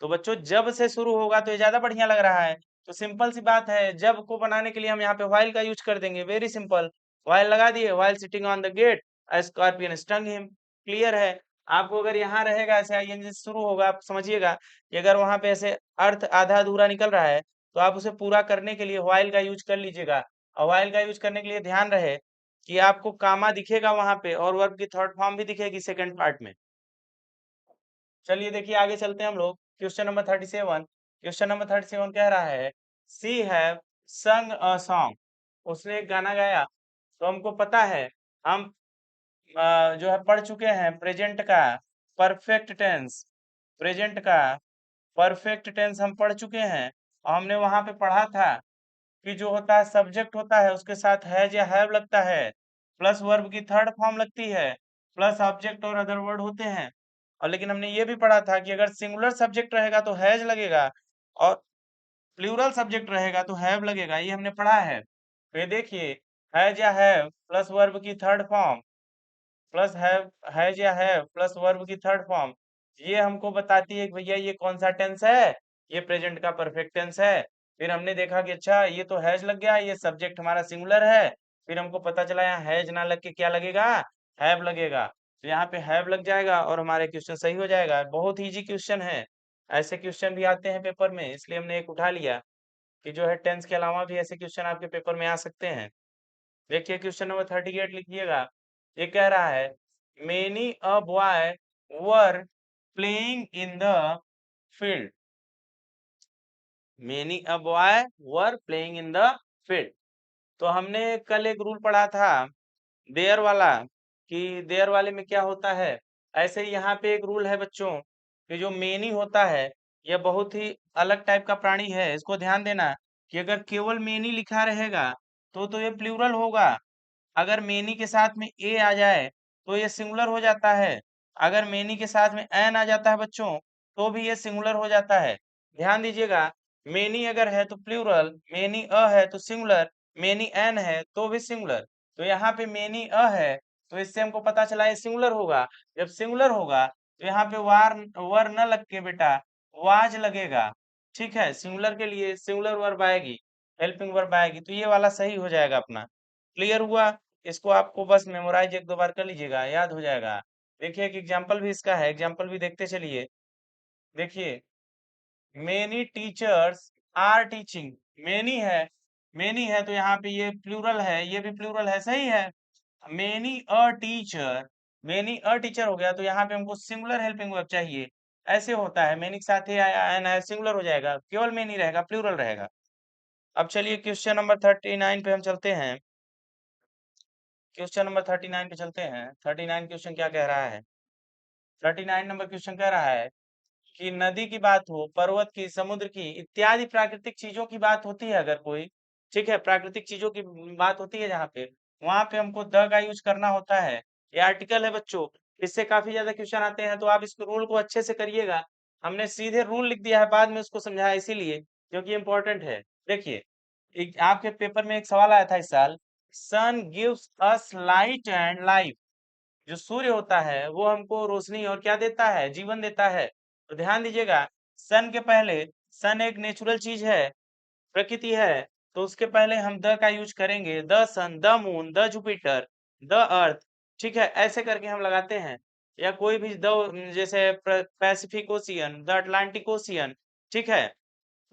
तो बच्चों जब से शुरू होगा तो ये ज्यादा बढ़िया लग रहा है। तो सिंपल सी बात है, जब को बनाने के लिए हम यहाँ पे व्हाइल का यूज कर देंगे, वेरी सिंपल। व्हाइल लगा दिए, while sitting on the get a scorpion stung him. Clear है? आपको अगर यहाँ रहेगा ऐसे आईएनजी से शुरू होगा, आप समझिएगा कि अगर वहां पे ऐसे अर्थ आधा अधूरा निकल रहा है तो आप उसे पूरा करने के लिए व्हाइल का यूज कर लीजिएगा। और व्हाइल का यूज करने के लिए ध्यान रहे कि आपको कामा दिखेगा वहां पे और वर्ब की थर्ड फॉर्म भी दिखेगी सेकंड पार्ट में। चलिए देखिए आगे चलते हैं हम लोग। Question number 37। क्वेश्चन नंबर 37 कह रहा है सी हैव संग अ सॉन्ग। उसने एक गाना गाया। तो हमको पता है, हम जो है पढ़ चुके हैं प्रेजेंट का परफेक्ट टेंस। प्रेजेंट का परफेक्ट टेंस हम पढ़ चुके हैं, और हमने वहां पे पढ़ा था कि जो होता है सब्जेक्ट होता है उसके साथ हैज या हैव लगता है, प्लस वर्ब की थर्ड फॉर्म लगती है, प्लस ऑब्जेक्ट और अदर वर्ड होते हैं। और लेकिन हमने ये भी पढ़ा था कि अगर सिंगुलर सब्जेक्ट रहेगा तो हैज लगेगा, और प्लूरल सब्जेक्ट रहेगा तो हैव लगेगा। ये हमने पढ़ा है। तो ये देखिए, हैज या हैव प्लस वर्ब की थर्ड फॉर्म प्लस हैज या हैव प्लस वर्ब की थर्ड फॉर्म, ये हमको बताती है कि भैया ये कौन सा टेंस है, ये प्रेजेंट का परफेक्ट टेंस है। फिर हमने देखा कि अच्छा ये तो हैज लग गया, ये सब्जेक्ट हमारा सिंगुलर है। फिर हमको पता चला यहाँ हैज ना लग के क्या लगेगा, हैव लगेगा। तो यहाँ पे हैव लग जाएगा और हमारे क्वेश्चन सही हो जाएगा। बहुत इजी क्वेश्चन है, ऐसे क्वेश्चन भी आते हैं पेपर में, इसलिए हमने एक उठा लिया कि जो है टेंस के अलावा भी ऐसे क्वेश्चन आपके पेपर में आ सकते हैं। देखिए क्वेश्चन नंबर 38 लिखिएगा। ये कह रहा है many a boy were playing in the field. Many a boy were playing in the field. तो हमने कल एक रूल पढ़ा था देयर वाला, कि देयर वाले में क्या होता है। ऐसे ही यहाँ पे एक रूल है बच्चों कि जो मेनी होता है यह बहुत ही अलग टाइप का प्राणी है। इसको ध्यान देना कि अगर केवल मेनी लिखा रहेगा तो ये प्लूरल होगा। अगर मेनी के साथ में ए आ जाए तो ये सिंगुलर हो जाता है। अगर मेनी के साथ में एन आ जाता है बच्चों तो भी ये सिंगुलर हो जाता है। ध्यान दीजिएगा, मेनी अगर है तो प्लूरल, मेनी अ है तो सिंगुलर, मेनी एन है तो भी सिंगुलर। तो यहाँ पे मेनी अ है तो इससे हमको पता चला ये सिंगुलर होगा। जब सिंगुलर होगा तो यहाँ पे वर न लग के बेटा वाज लगेगा। ठीक है, सिंगुलर के लिए सिंगुलर वर्ब आएगी, हेल्पिंग वर्ब आएगी, तो ये वाला सही हो जाएगा अपना। क्लियर हुआ? इसको आपको बस मेमोराइज एक दो बार कर लीजिएगा, याद हो जाएगा। देखिए एक एग्जाम्पल भी इसका है, एग्जाम्पल भी देखते चलिए। देखिए, many teachers are teaching. Many है, मेनी है तो यहाँ पे ये प्लूरल है, ये भी प्लूरल है, सही है। Many a teacher, many a teacher हो गया तो यहाँ पे हमको सिंगुलर हेल्पिंग वर्ब चाहिए। ऐसे होता है, मेनी के साथ ही आया एन है, सिंगुलर हो जाएगा, केवल मेनी रहेगा, प्लूरल रहेगा। अब चलिए क्वेश्चन नंबर 39 पे हम चलते हैं। क्वेश्चन नंबर 39 पे चलते हैं। 39 क्वेश्चन क्या कह रहा है? 39 नंबर क्वेश्चन कह रहा है कि नदी की बात हो, पर्वत की, समुद्र की इत्यादि प्राकृतिक चीजों की बात होती है अगर कोई, ठीक है, प्राकृतिक चीजों की बात होती है जहाँ पे, वहां पे हमको द का यूज करना होता है। ये आर्टिकल है बच्चों, इससे काफी ज्यादा क्वेश्चन आते हैं, तो आप इस रूल को अच्छे से करिएगा। हमने सीधे रूल लिख दिया है, बाद में उसको समझाया इसीलिए क्योंकि इम्पोर्टेंट है। देखिए, आपके पेपर में एक सवाल आया था इस साल, sun gives us light and life. जो सूर्य होता है वो हमको रोशनी और क्या देता है, जीवन देता है। तो ध्यान दीजिएगा, सन के पहले, सन एक नेचुरल चीज है, प्रकृति है, तो उसके पहले हम द का यूज करेंगे, the sun, the moon, the Jupiter, the earth. ठीक है, ऐसे करके हम लगाते हैं। या कोई भी द, जैसे Pacific ocean, the Atlantic ocean. ठीक है,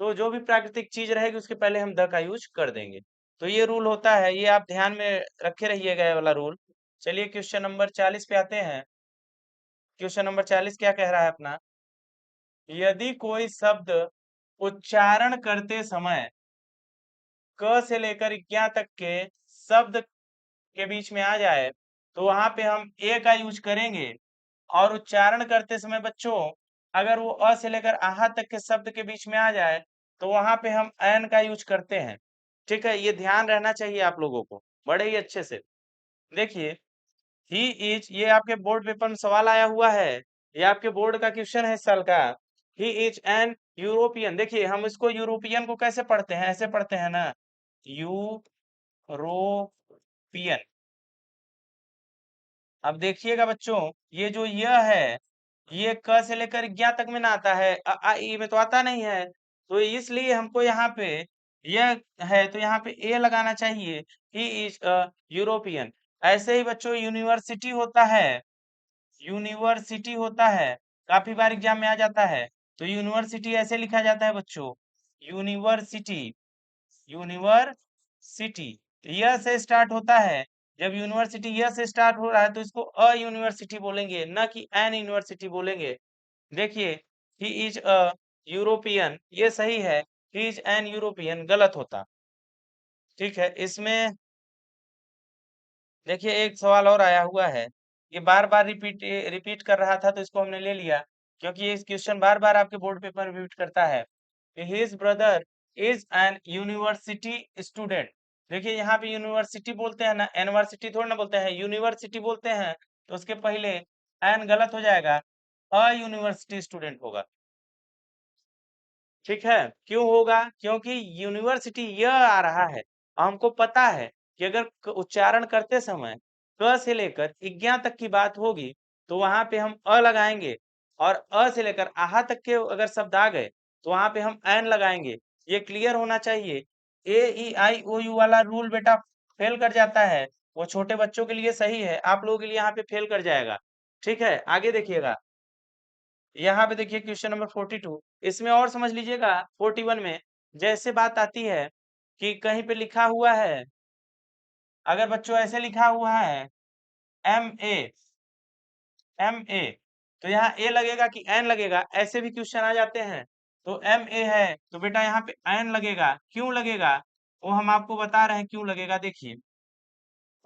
तो जो भी प्राकृतिक चीज रहेगी उसके पहले हम द का यूज कर देंगे। तो ये रूल होता है, ये आप ध्यान में रखे रहिएगा ये वाला रूल। चलिए क्वेश्चन नंबर 40 पे आते हैं। क्वेश्चन नंबर 40 क्या कह रहा है अपना, यदि कोई शब्द उच्चारण करते समय क से लेकर ज्ञ तक के शब्द के बीच में आ जाए तो वहां पे हम ए का यूज करेंगे। और उच्चारण करते समय बच्चों अगर वो अ से लेकर आहा तक के शब्द के बीच में आ जाए तो वहां पे हम एन का यूज करते हैं। ठीक है, ये ध्यान रहना चाहिए आप लोगों को बड़े ही अच्छे से। देखिए, ही इज, ये आपके बोर्ड पेपर में सवाल आया हुआ है, ये आपके बोर्ड का क्वेश्चन है इस साल का। He is an European. देखिए हम इसको यूरोपियन को कैसे पढ़ते हैं, ऐसे पढ़ते हैं ना, यूरोपियन। अब देखिएगा बच्चों, ये जो यह है, ये क से लेकर ज्ञ तक में ना आता है, अ आ इ में तो आता नहीं है। तो इसलिए हमको यहाँ पे यह है तो यहाँ पे ए लगाना चाहिए। He is a European. ऐसे ही बच्चों यूनिवर्सिटी होता है, यूनिवर्सिटी होता है, काफी बार एग्जाम में आ जाता है। तो यूनिवर्सिटी ऐसे लिखा जाता है बच्चों, यूनिवर्सिटी, यूनिवर्सिटी यह से स्टार्ट होता है। जब यूनिवर्सिटी यह से स्टार्ट हो रहा है तो इसको अ यूनिवर्सिटी बोलेंगे, न कि एन यूनिवर्सिटी बोलेंगे। देखिए, ही इज अ यूरोपियन, ये सही है। ही इज एन यूरोपियन गलत होता। ठीक है, इसमें देखिए एक सवाल और आया हुआ है। ये बार बार रिपीट रिपीट कर रहा था तो इसको हमने ले लिया, क्योंकि ये क्वेश्चन बार बार आपके बोर्ड पेपर में रिपीट करता है। His brother is an university student. देखिए यहाँ पे यूनिवर्सिटी बोलते हैं ना, यूनिवर्सिटी थोड़ा ना बोलते हैं, यूनिवर्सिटी बोलते हैं। तो उसके पहले एन गलत हो जाएगा, अ यूनिवर्सिटी स्टूडेंट होगा। ठीक है, क्यों होगा? क्योंकि यूनिवर्सिटी यह आ रहा है। हमको पता है कि अगर उच्चारण करते समय क से लेकर इज्ञा तक की बात होगी तो वहां पे हम अ लगाएंगे, और अ से लेकर आहा तक के अगर शब्द आ गए तो वहां पे हम एन लगाएंगे। ये क्लियर होना चाहिए। ए ई आई ओ यू वाला रूल बेटा फेल कर जाता है, वो छोटे बच्चों के लिए सही है, आप लोगों के लिए यहाँ पे फेल कर जाएगा। ठीक है, आगे देखिएगा। यहाँ पे देखिए क्वेश्चन नंबर 42, इसमें और समझ लीजिएगा। 41 में जैसे बात आती है कि कहीं पे लिखा हुआ है, अगर बच्चों ऐसे लिखा हुआ है एम ए, एम ए, तो यहाँ ए लगेगा कि एन लगेगा? ऐसे भी क्वेश्चन आ जाते हैं। तो एम ए है तो बेटा यहाँ पे एन लगेगा। क्यों लगेगा वो हम आपको बता रहे हैं, क्यों लगेगा। देखिए,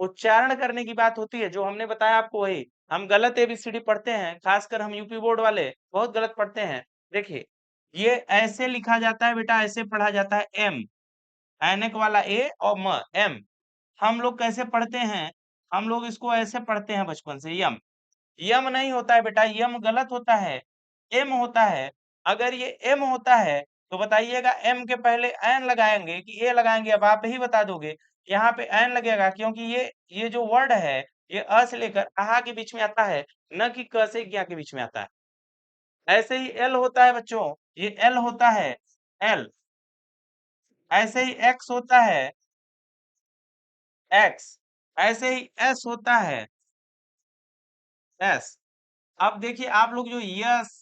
उच्चारण करने की बात होती है, जो हमने बताया आपको वही। हम गलत एबीसीडी पढ़ते हैं, खासकर हम यूपी बोर्ड वाले बहुत गलत पढ़ते हैं। देखिए, ये ऐसे लिखा जाता है बेटा, ऐसे पढ़ा जाता है एम, ऐनक वाला ए और म, एम। हम लोग कैसे पढ़ते हैं? हम लोग इसको ऐसे पढ़ते हैं बचपन से, यम। यम नहीं होता है बेटा, यम गलत होता है, एम होता है। अगर ये एम होता है तो बताइएगा एम के पहले एन लगाएंगे कि ए लगाएंगे? अब आप ही बता दोगे। यहाँ पे एन लगेगा क्योंकि ये जो वर्ड है, ये अ से लेकर आहा के बीच में आता है, न कि क से ज्ञा के बीच में आता है। ऐसे ही एल होता है बच्चों, ये एल होता है, एल। ऐसे ही एक्स होता है, एक्स। ऐसे ही एस होता है, एस। अब देखिए आप लोग जो यस,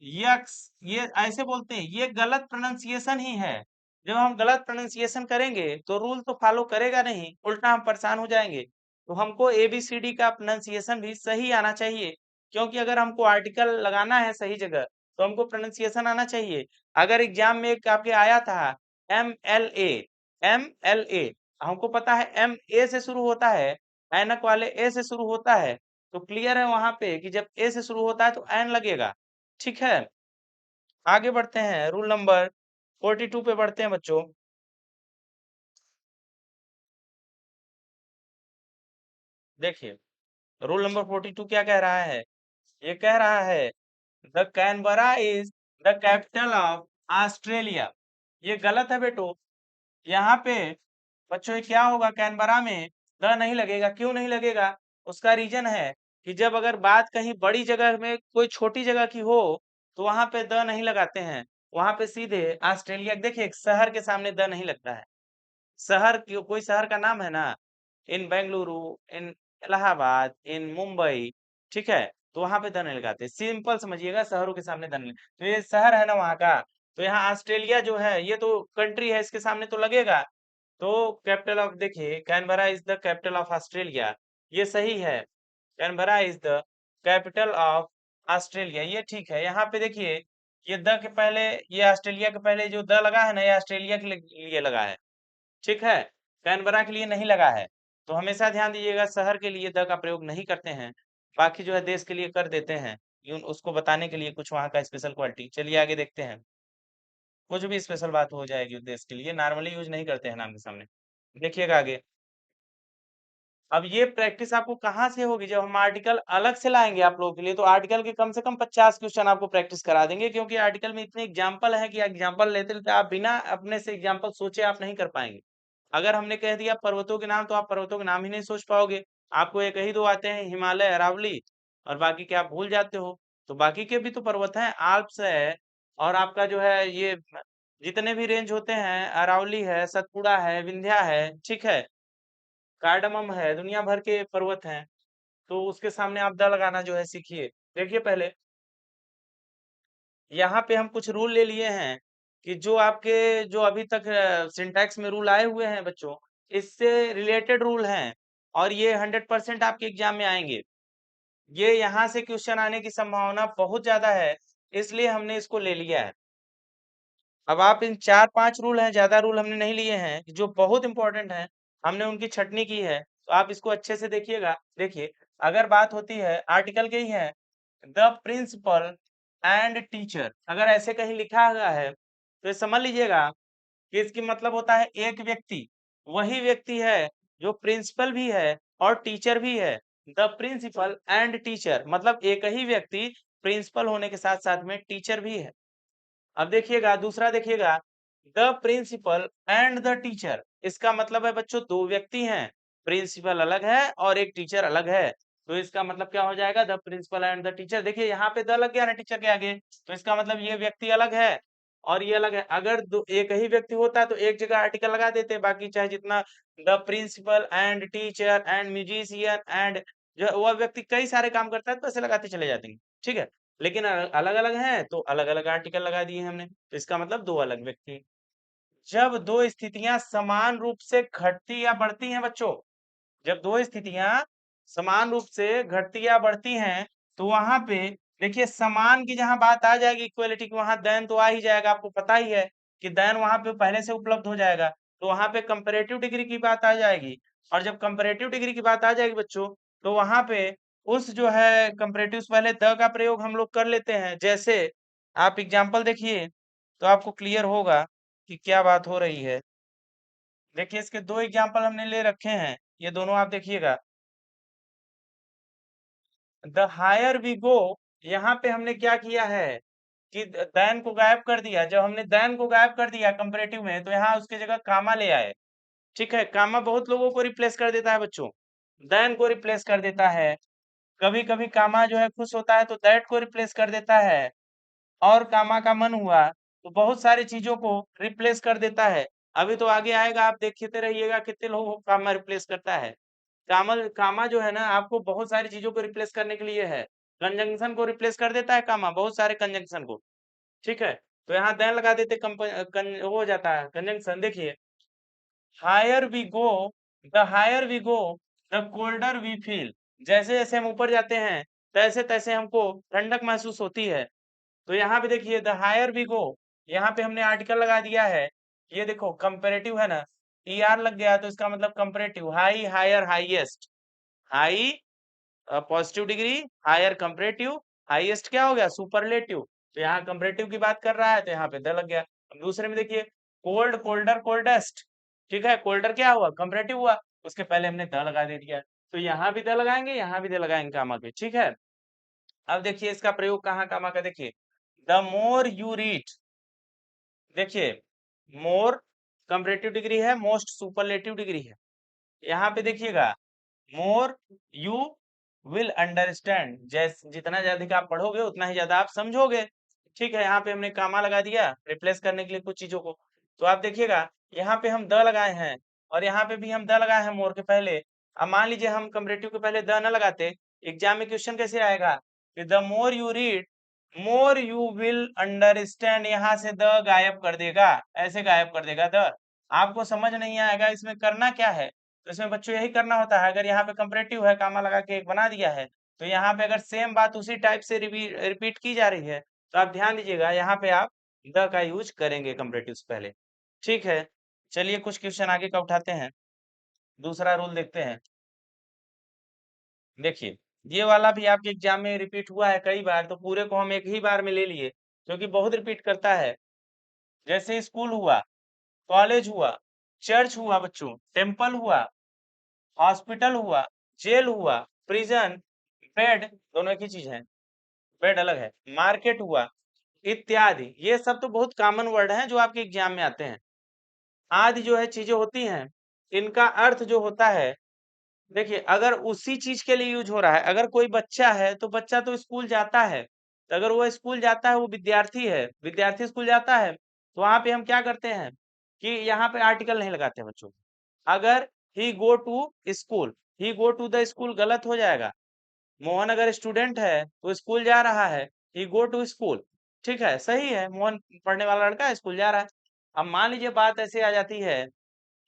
यक्स, ये ऐसे बोलते हैं, ये गलत प्रोनाउंसिएशन ही है। जब हम गलत प्रोनाउंसिएशन करेंगे तो रूल तो फॉलो करेगा नहीं, उल्टा हम परेशान हो जाएंगे। तो हमको एबीसीडी का प्रोनाउंसिएशन भी सही आना चाहिए, क्योंकि अगर हमको आर्टिकल लगाना है सही जगह तो हमको प्रोनाउंसिएशन आना चाहिए। अगर एग्जाम में एक आपके आया था M L A, M L A, हमको पता है एम ए से शुरू होता है, ऐनक वाले ए से शुरू होता है। तो क्लियर है वहां पे कि जब ए से शुरू होता है तो एन लगेगा। ठीक है, आगे बढ़ते हैं, रूल नंबर 42 पे बढ़ते हैं बच्चों। देखिए, रूल नंबर 42 क्या कह रहा है? ये कह रहा है the Canberra is the capital of Australia. ये गलत है बेटो। यहाँ पे बच्चों ये क्या होगा, कैनबरा में द नहीं लगेगा। क्यों नहीं लगेगा? उसका रीजन है कि जब अगर बात कहीं बड़ी जगह में कोई छोटी जगह की हो तो वहां पे द नहीं लगाते हैं, वहां पे सीधे ऑस्ट्रेलिया। देखिए, एक शहर के सामने द नहीं लगता है। शहर कोई शहर का नाम है ना, इन बेंगलुरु, इन इलाहाबाद, इन मुंबई, ठीक है, तो वहां पे द नहीं लगाते। सिंपल समझिएगा, शहरों के सामने द नहीं। तो ये शहर है ना वहां का, तो यहाँ ऑस्ट्रेलिया जो है ये तो कंट्री है, इसके सामने तो लगेगा। तो कैपिटल ऑफ, देखिए Canberra is the capital of Australia, ये सही है। Canberra is the capital of Australia, ये ठीक है। यहाँ पे देखिए, ये द के पहले, ये ऑस्ट्रेलिया के पहले जो द लगा है ना, ये ऑस्ट्रेलिया के लिए लगा है। ठीक है, कैनबरा के लिए नहीं लगा है। तो हमेशा ध्यान दीजिएगा, शहर के लिए द का प्रयोग नहीं करते हैं, बाकी जो है देश के लिए कर देते हैं। उसको बताने के लिए कुछ वहां का स्पेशल क्वालिटी। चलिए आगे देखते हैं। कुछ भी स्पेशल बात हो जाएगी उस देश के लिए, नॉर्मली यूज नहीं करते हैं नाम के सामने। देखिएगा आगे। अब ये प्रैक्टिस आपको कहाँ से होगी? जब हम आर्टिकल अलग से लाएंगे आप लोगों के लिए, तो आर्टिकल के कम से कम 50 क्वेश्चन आपको प्रैक्टिस करा देंगे, क्योंकि आर्टिकल में इतने एग्जाम्पल हैं कि एग्जाम्पल लेते लेते आप बिना अपने से एग्जाम्पल सोचे आप नहीं कर पाएंगे। अगर हमने कह दिया पर्वतों के नाम तो आप पर्वतों के नाम ही नहीं सोच पाओगे। आपको एक ही दो आते हैं, हिमालय, अरावली, और बाकी के आप भूल जाते हो। तो बाकी के भी तो पर्वत हैं, आल्प्स है, और आपका जो है ये जितने भी रेंज होते हैं, अरावली है, सतपुड़ा है, विंध्या है, ठीक है, कार्डमम है, दुनिया भर के पर्वत हैं। तो उसके सामने आप द लगाना जो है सीखिए। देखिए पहले यहाँ पे हम कुछ रूल ले लिए हैं कि जो आपके जो अभी तक सिंटैक्स में रूल आए हुए हैं बच्चों, इससे रिलेटेड रूल हैं, और ये 100% आपके एग्जाम में आएंगे। ये यहाँ से क्वेश्चन आने की संभावना बहुत ज्यादा है, इसलिए हमने इसको ले लिया है। अब आप इन 4-5 रूल हैं, ज्यादा रूल हमने नहीं लिए हैं, जो बहुत इंपॉर्टेंट हैं, हमने उनकी छटनी की है, तो आप इसको अच्छे से देखिएगा। देखिए, अगर बात होती है आर्टिकल की ही है, द प्रिंसिपल एंड टीचर, अगर ऐसे कहीं लिखा हुआ है तो ये समझ लीजिएगा कि इसकी मतलब होता है एक व्यक्ति, वही व्यक्ति है जो प्रिंसिपल भी है और टीचर भी है। द प्रिंसिपल एंड टीचर मतलब एक ही व्यक्ति प्रिंसिपल होने के साथ साथ में टीचर भी है। अब देखिएगा, दूसरा देखिएगा, the principal and the teacher, इसका मतलब है बच्चों दो व्यक्ति हैं, प्रिंसिपल अलग है और एक टीचर अलग है। तो इसका मतलब क्या हो जाएगा, the principal and the teacher. देखिए यहाँ पे द लग गया ना टीचर के आगे, तो इसका मतलब ये व्यक्ति अलग है और ये अलग है। अगर दो एक ही व्यक्ति होता तो एक जगह आर्टिकल लगा देते, बाकी चाहे जितना the principal and teacher and musician and, जो वह व्यक्ति कई सारे काम करता है तो ऐसे लगाते चले जाते हैं, ठीक है। लेकिन अलग अलग हैं तो अलग अलग आर्टिकल लगा दिए हमने, तो इसका मतलब दो अलग व्यक्ति। जब दो स्थितियां समान रूप से घटती या बढ़ती हैं बच्चों, जब दो स्थितियां समान रूप से घटती या बढ़ती हैं, तो वहां पे देखिए समान की जहां बात आ जाएगी, इक्वलिटी की, वहां देन तो आ ही जाएगा, आपको पता ही है कि देन वहां पे पहले से उपलब्ध हो जाएगा। तो वहां पे कंपैरेटिव डिग्री की बात आ जाएगी, और जब कंपैरेटिव डिग्री की बात आ जाएगी बच्चों, तो वहां पे उस जो है कंपैरेटिव से पहले द का प्रयोग हम लोग कर लेते हैं। जैसे आप एग्जाम्पल देखिए तो आपको क्लियर होगा कि क्या बात हो रही है। देखिए इसके दो एग्जाम्पल हमने ले रखे हैं, ये दोनों आप देखिएगा। द हायर वी गो, यहाँ पे हमने क्या किया है कि देन को गायब कर दिया। जब हमने देन को गायब कर दिया कंपैरेटिव में, तो यहाँ उसके जगह कामा ले आए, ठीक है। कामा बहुत लोगों को रिप्लेस कर देता है बच्चों, देन को रिप्लेस कर देता है। कभी कभी कामा जो है खुश होता है तो दैट को रिप्लेस कर देता है, और कामा का मन हुआ तो बहुत सारी चीजों को रिप्लेस कर देता है। अभी तो आगे आएगा, आप देखते रहिएगा कितने लोगों को कामा रिप्लेस करता है। कामल कामा जो है ना, आपको बहुत सारी चीजों को रिप्लेस करने के लिए है। कंजंक्शन को रिप्लेस कर देता है कामा, बहुत सारे कंजंक्शन को, ठीक है। तो यहाँ देन लगा देते, वो हो जाता है कंजंक्शन। देखिए, higher we go, the higher we go the colder we feel, जैसे जैसे हम ऊपर जाते हैं तैसे तैसे हमको ठंडक महसूस होती है। तो यहाँ पे देखिए द हायर वी गो, यहाँ पे हमने आर्टिकल लगा दिया है। ये देखो कंपेरेटिव है ना, ई आर लग गया, तो इसका मतलब comparative, high, higher, highest. High positive degree, higher comparative, highest क्या हो गया, सुपरलेटिव। तो यहाँ कंपेरेटिव की बात कर रहा है तो यहाँ पे द लग गया। अब दूसरे में देखिए, कोल्ड, कोल्डर, कोल्डेस्ट, ठीक है। कोल्डर क्या हुआ, कंपेरेटिव हुआ, उसके पहले हमने द लगा दे दिया। तो यहाँ भी द लगाएंगे, यहाँ भी द लगाएंगे कामा के, ठीक है। अब देखिए इसका प्रयोग कहाँ कामा का, देखिए द मोर यू रीड, देखिए मोर कंपेरेटिव डिग्री है, मोस्ट सुपरलेटिव डिग्री है। यहाँ पे देखिएगा, मोर यू विल अंडरस्टैंड, जैसे जितना ज्यादा आप पढ़ोगे उतना ही ज्यादा आप समझोगे, ठीक है। यहाँ पे हमने कामा लगा दिया रिप्लेस करने के लिए कुछ चीजों को। तो आप देखिएगा यहाँ पे हम द लगाए हैं, और यहाँ पे भी हम द लगाए हैं मोर के पहले। अब मान लीजिए हम कंपेरेटिव के पहले द न लगाते, एग्जाम में क्वेश्चन कैसे आएगा कि the more you read more you will understand, यहाँ से द गायब कर देगा, ऐसे गायब कर देगा द। आपको समझ नहीं आएगा इसमें करना क्या है। तो इसमें बच्चों यही करना होता है, अगर यहाँ पे कंपैरेटिव है, कामा लगा के एक बना दिया है, तो यहाँ पे अगर सेम बात उसी टाइप से रिपीट की जा रही है, तो आप ध्यान दीजिएगा यहाँ पे आप द का यूज करेंगे कंपैरेटिव से पहले, ठीक है। चलिए कुछ क्वेश्चन आगे का उठाते हैं, दूसरा रूल देखते हैं। देखिए, ये वाला भी आपके एग्जाम में रिपीट हुआ है कई बार, तो पूरे को हम एक ही बार में ले लिए क्योंकि बहुत रिपीट करता है। जैसे स्कूल हुआ, कॉलेज हुआ, चर्च हुआ बच्चों, टेम्पल हुआ, हॉस्पिटल हुआ, जेल हुआ, प्रिजन, बेड, दोनों एक ही चीज है, बेड अलग है, मार्केट हुआ, इत्यादि। ये सब तो बहुत कॉमन वर्ड हैं जो आपके एग्जाम में आते हैं। आदि जो है चीजें होती हैं, इनका अर्थ जो होता है देखिए अगर उसी चीज के लिए यूज हो रहा है, अगर कोई बच्चा है तो बच्चा तो स्कूल जाता है, तो अगर वो स्कूल जाता है, वो विद्यार्थी है, विद्यार्थी स्कूल जाता है, तो वहां पे हम क्या करते हैं कि यहाँ पे आर्टिकल नहीं लगाते हैं बच्चों। अगर he go to school, he go to the school गलत हो जाएगा। मोहन अगर स्टूडेंट है तो स्कूल जा रहा है, ही गो टू स्कूल, ठीक है, सही है, मोहन पढ़ने वाला लड़का है, स्कूल जा रहा है। अब मान लीजिए बात ऐसे आ जाती है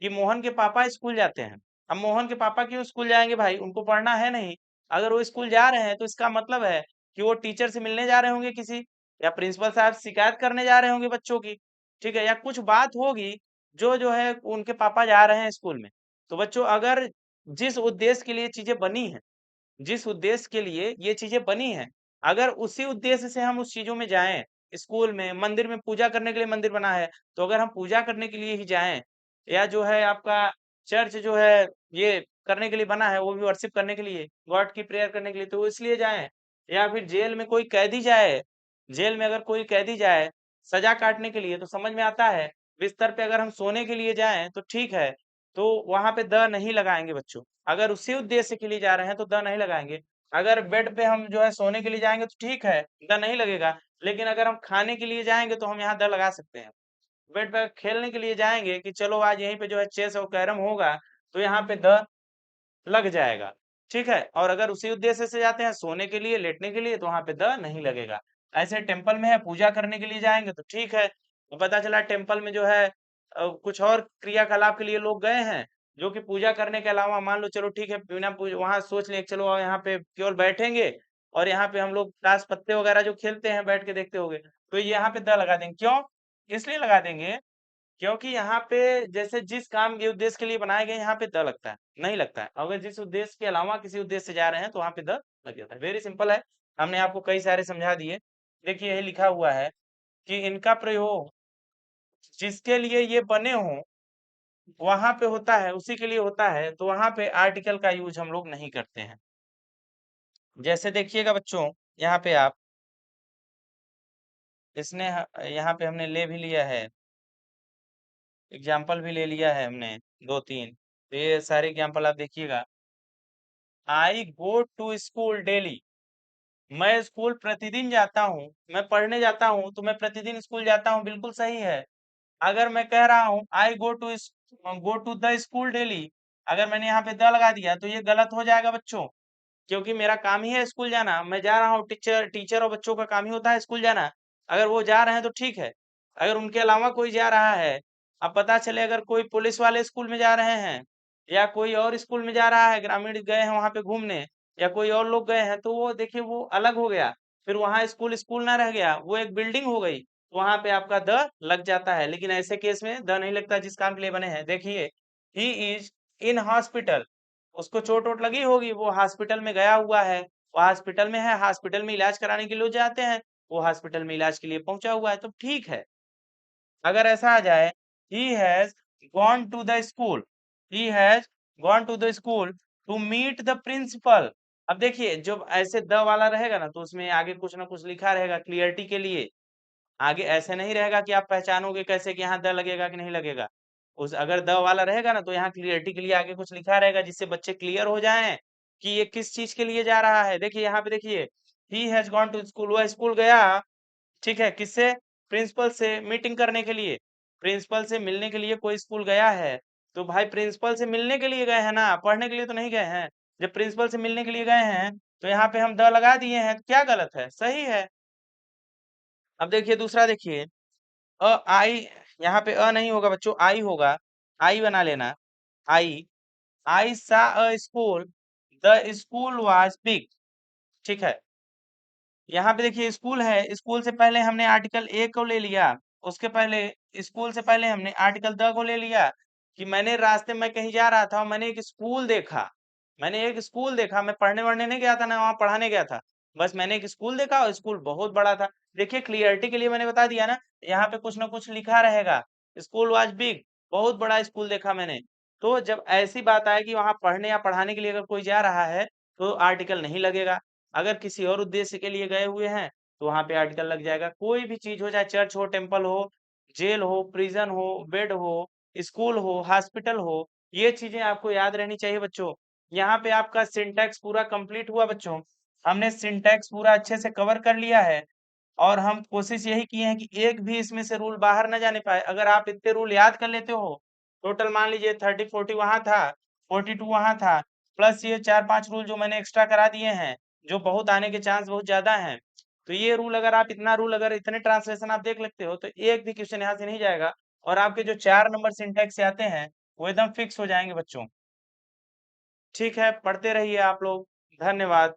कि मोहन के पापा स्कूल जाते हैं। अब मोहन के पापा क्यों स्कूल जाएंगे भाई, उनको पढ़ना है नहीं। अगर वो स्कूल जा रहे हैं तो इसका मतलब है कि वो टीचर से मिलने जा रहे होंगे किसी, या प्रिंसिपल साहब से शिकायत करने जा रहे होंगे बच्चों की, ठीक है, या कुछ बात होगी जो जो है उनके पापा जा रहे हैं स्कूल में। तो बच्चों अगर जिस उद्देश्य के लिए चीजें बनी है, जिस उद्देश्य के लिए ये चीजें बनी हैं, अगर उसी उद्देश्य से हम उस चीजों में जाएं, स्कूल में, मंदिर में पूजा करने के लिए मंदिर बना है, तो अगर हम पूजा करने के लिए ही जाएं, या जो है आपका चर्च जो है ये करने के लिए बना है, वो भी वर्शिप करने के लिए, गॉड की प्रेयर करने के लिए, तो वो इसलिए जाएं। या फिर जेल में कोई कैदी जाए, जेल में अगर कोई कैदी जाए सजा काटने के लिए, तो समझ में आता है। बिस्तर पे अगर हम सोने के लिए जाएं तो ठीक है, तो वहां पे द नहीं लगाएंगे बच्चों। अगर उसी उद्देश्य के लिए जा रहे हैं तो द नहीं लगाएंगे। अगर बेड पे हम जो है सोने के लिए जाएंगे तो ठीक है, द नहीं लगेगा। लेकिन अगर हम खाने के लिए जाएंगे तो हम यहाँ द लगा सकते हैं। बेड पे खेलने के लिए जाएंगे कि चलो आज यहीं पे जो है चेस और कैरम होगा, तो यहाँ पे द लग जाएगा, ठीक है। और अगर उसी उद्देश्य से जाते हैं सोने के लिए, लेटने के लिए, तो वहां पे द नहीं लगेगा। ऐसे टेम्पल में है पूजा करने के लिए जाएंगे तो ठीक है, तो पता चला टेम्पल में जो है कुछ और क्रियाकलाप के लिए लोग गए हैं, जो कि पूजा करने के अलावा, मान लो चलो ठीक है, बिना पूजा वहां सोच लिया कि चलो यहाँ पे केवल बैठेंगे और यहाँ पे हम लोग ताश पत्ते वगैरह जो खेलते हैं बैठ के देखते होंगे, तो ये यहाँ पे द लगा देंगे। क्यों इसलिए लगा देंगे क्योंकि यहाँ पे जैसे जिस काम के उद्देश्य के लिए बनाए गए यहाँ पे द लगता है, नहीं लगता है। अगर जिस उद्देश्य के अलावा किसी उद्देश्य से जा रहे हैं तो वहां पे द लग जाता है। वेरी सिंपल है, हमने आपको कई सारे समझा दिए। देखिए यही लिखा हुआ है कि इनका प्रयोग जिसके लिए ये बने हों वहां पे होता है, उसी के लिए होता है, तो वहां पे आर्टिकल का यूज हम लोग नहीं करते हैं। जैसे देखिएगा बच्चों, यहाँ पे आप यहाँ पे हमने ले भी लिया है, एग्जाम्पल भी ले लिया है हमने, दो तीन, तो ये सारे एग्जाम्पल आप देखिएगा। आई गो टू स्कूल डेली, मैं स्कूल प्रतिदिन जाता हूँ, मैं पढ़ने जाता हूँ तो मैं प्रतिदिन स्कूल जाता हूँ, बिल्कुल सही है। अगर मैं कह रहा हूँ I go to the school daily, अगर मैंने यहाँ पे द लगा दिया तो ये गलत हो जाएगा बच्चों, क्योंकि मेरा काम ही है स्कूल जाना, मैं जा रहा हूँ, टीचर टीचर और बच्चों का काम ही होता है स्कूल जाना। अगर वो जा रहे हैं तो ठीक है, अगर उनके अलावा कोई जा रहा है, अब पता चले अगर कोई पुलिस वाले स्कूल में जा रहे हैं, या कोई और स्कूल में जा रहा है, ग्रामीण गए हैं वहां पे घूमने, या कोई और लोग गए हैं, तो वो देखिए वो अलग हो गया, फिर वहां स्कूल स्कूल ना रह गया, वो एक बिल्डिंग हो गई, तो वहां पे आपका द लग जाता है। लेकिन ऐसे केस में द नहीं लगता जिस काम के लिए बने हैं। देखिए ही इज इन हॉस्पिटल, उसको चोट वोट लगी होगी, वो हॉस्पिटल में गया हुआ है, वो हॉस्पिटल में है, हॉस्पिटल में इलाज कराने के लिए लोग जाते हैं, वो हॉस्पिटल में इलाज के लिए पहुंचा हुआ है, तो ठीक है। अगर ऐसा आ जाए he has gone to the school, he has gone to the school to meet the principal. अब देखिए जब ऐसे द वाला रहेगा ना तो उसमें आगे कुछ ना कुछ लिखा रहेगा क्लियरिटी के लिए। आगे ऐसे नहीं रहेगा कि आप पहचानोगे कैसे कि यहाँ द लगेगा कि नहीं लगेगा। उस अगर द वाला रहेगा ना तो यहाँ क्लियरिटी के लिए आगे कुछ लिखा रहेगा, जिससे बच्चे क्लियर हो जाएं कि ये किस चीज के लिए जा रहा है। देखिए यहाँ पे देखिए he has gone to school, वह स्कूल गया, ठीक है, किससे, प्रिंसिपल से मीटिंग करने के लिए, प्रिंसिपल से मिलने के लिए कोई स्कूल गया है, तो भाई प्रिंसिपल से मिलने के लिए गए हैं ना, पढ़ने के लिए तो नहीं गए हैं। जब प्रिंसिपल से मिलने के लिए गए हैं तो यहाँ पे हम द लगा दिए हैं, क्या गलत है, सही है। अब देखिए दूसरा देखिए, आई, यहाँ पे नहीं होगा बच्चों, आई होगा, आई बना लेना, आई, आई सा अ school, the school was big, ठीक है। यहाँ पे देखिए स्कूल है, स्कूल से पहले हमने आर्टिकल ए को ले लिया, उसके पहले स्कूल से पहले हमने आर्टिकल द को ले लिया, कि मैंने रास्ते में कहीं जा रहा था और मैंने एक स्कूल देखा, मैंने एक स्कूल देखा, मैं पढ़ने वढ़ने नहीं गया था ना वहां पढ़ाने गया था, बस मैंने एक स्कूल देखा और स्कूल बहुत बड़ा था। देखिए क्लियरिटी के लिए मैंने बता दिया ना, यहाँ पे कुछ ना कुछ लिखा रहेगा, स्कूल वाज बिग, बहुत बड़ा स्कूल देखा मैंने। तो जब ऐसी बात आए कि वहां पढ़ने या पढ़ाने के लिए अगर कोई जा रहा है तो आर्टिकल नहीं लगेगा। अगर किसी और उद्देश्य के लिए गए हुए हैं तो वहां पे आर्टिकल लग जाएगा। कोई भी चीज हो, चाहे चर्च हो, टेम्पल हो, जेल हो, प्रिजन हो, बेड हो, स्कूल हो, हॉस्पिटल हो, ये चीजें आपको याद रहनी चाहिए बच्चों। यहाँ पे आपका सिंटैक्स पूरा कंप्लीट हुआ बच्चों। हमने सिंटैक्स पूरा अच्छे से कवर कर लिया है और हम कोशिश यही किए हैं कि एक भी इसमें से रूल बाहर ना जाने पाए। अगर आप इतने रूल याद कर लेते हो, टोटल मान लीजिए 30-40 वहाँ था, 42 वहाँ था, प्लस ये 4-5 रूल जो मैंने एक्स्ट्रा करा दिए हैं, जो बहुत आने के चांस बहुत ज़्यादा हैं। तो ये रूल अगर आप इतना रूल अगर इतने ट्रांसलेशन आप देख लेते हो, तो एक भी क्वेश्चन यहाँ से नहीं जाएगा और आपके जो 4 नंबर सिंटैक्स से आते हैं, वो एकदम फिक्स हो जाएँगे बच्चों। ठीक है, पढ़ते रहिए आप लोग। धन्यवाद।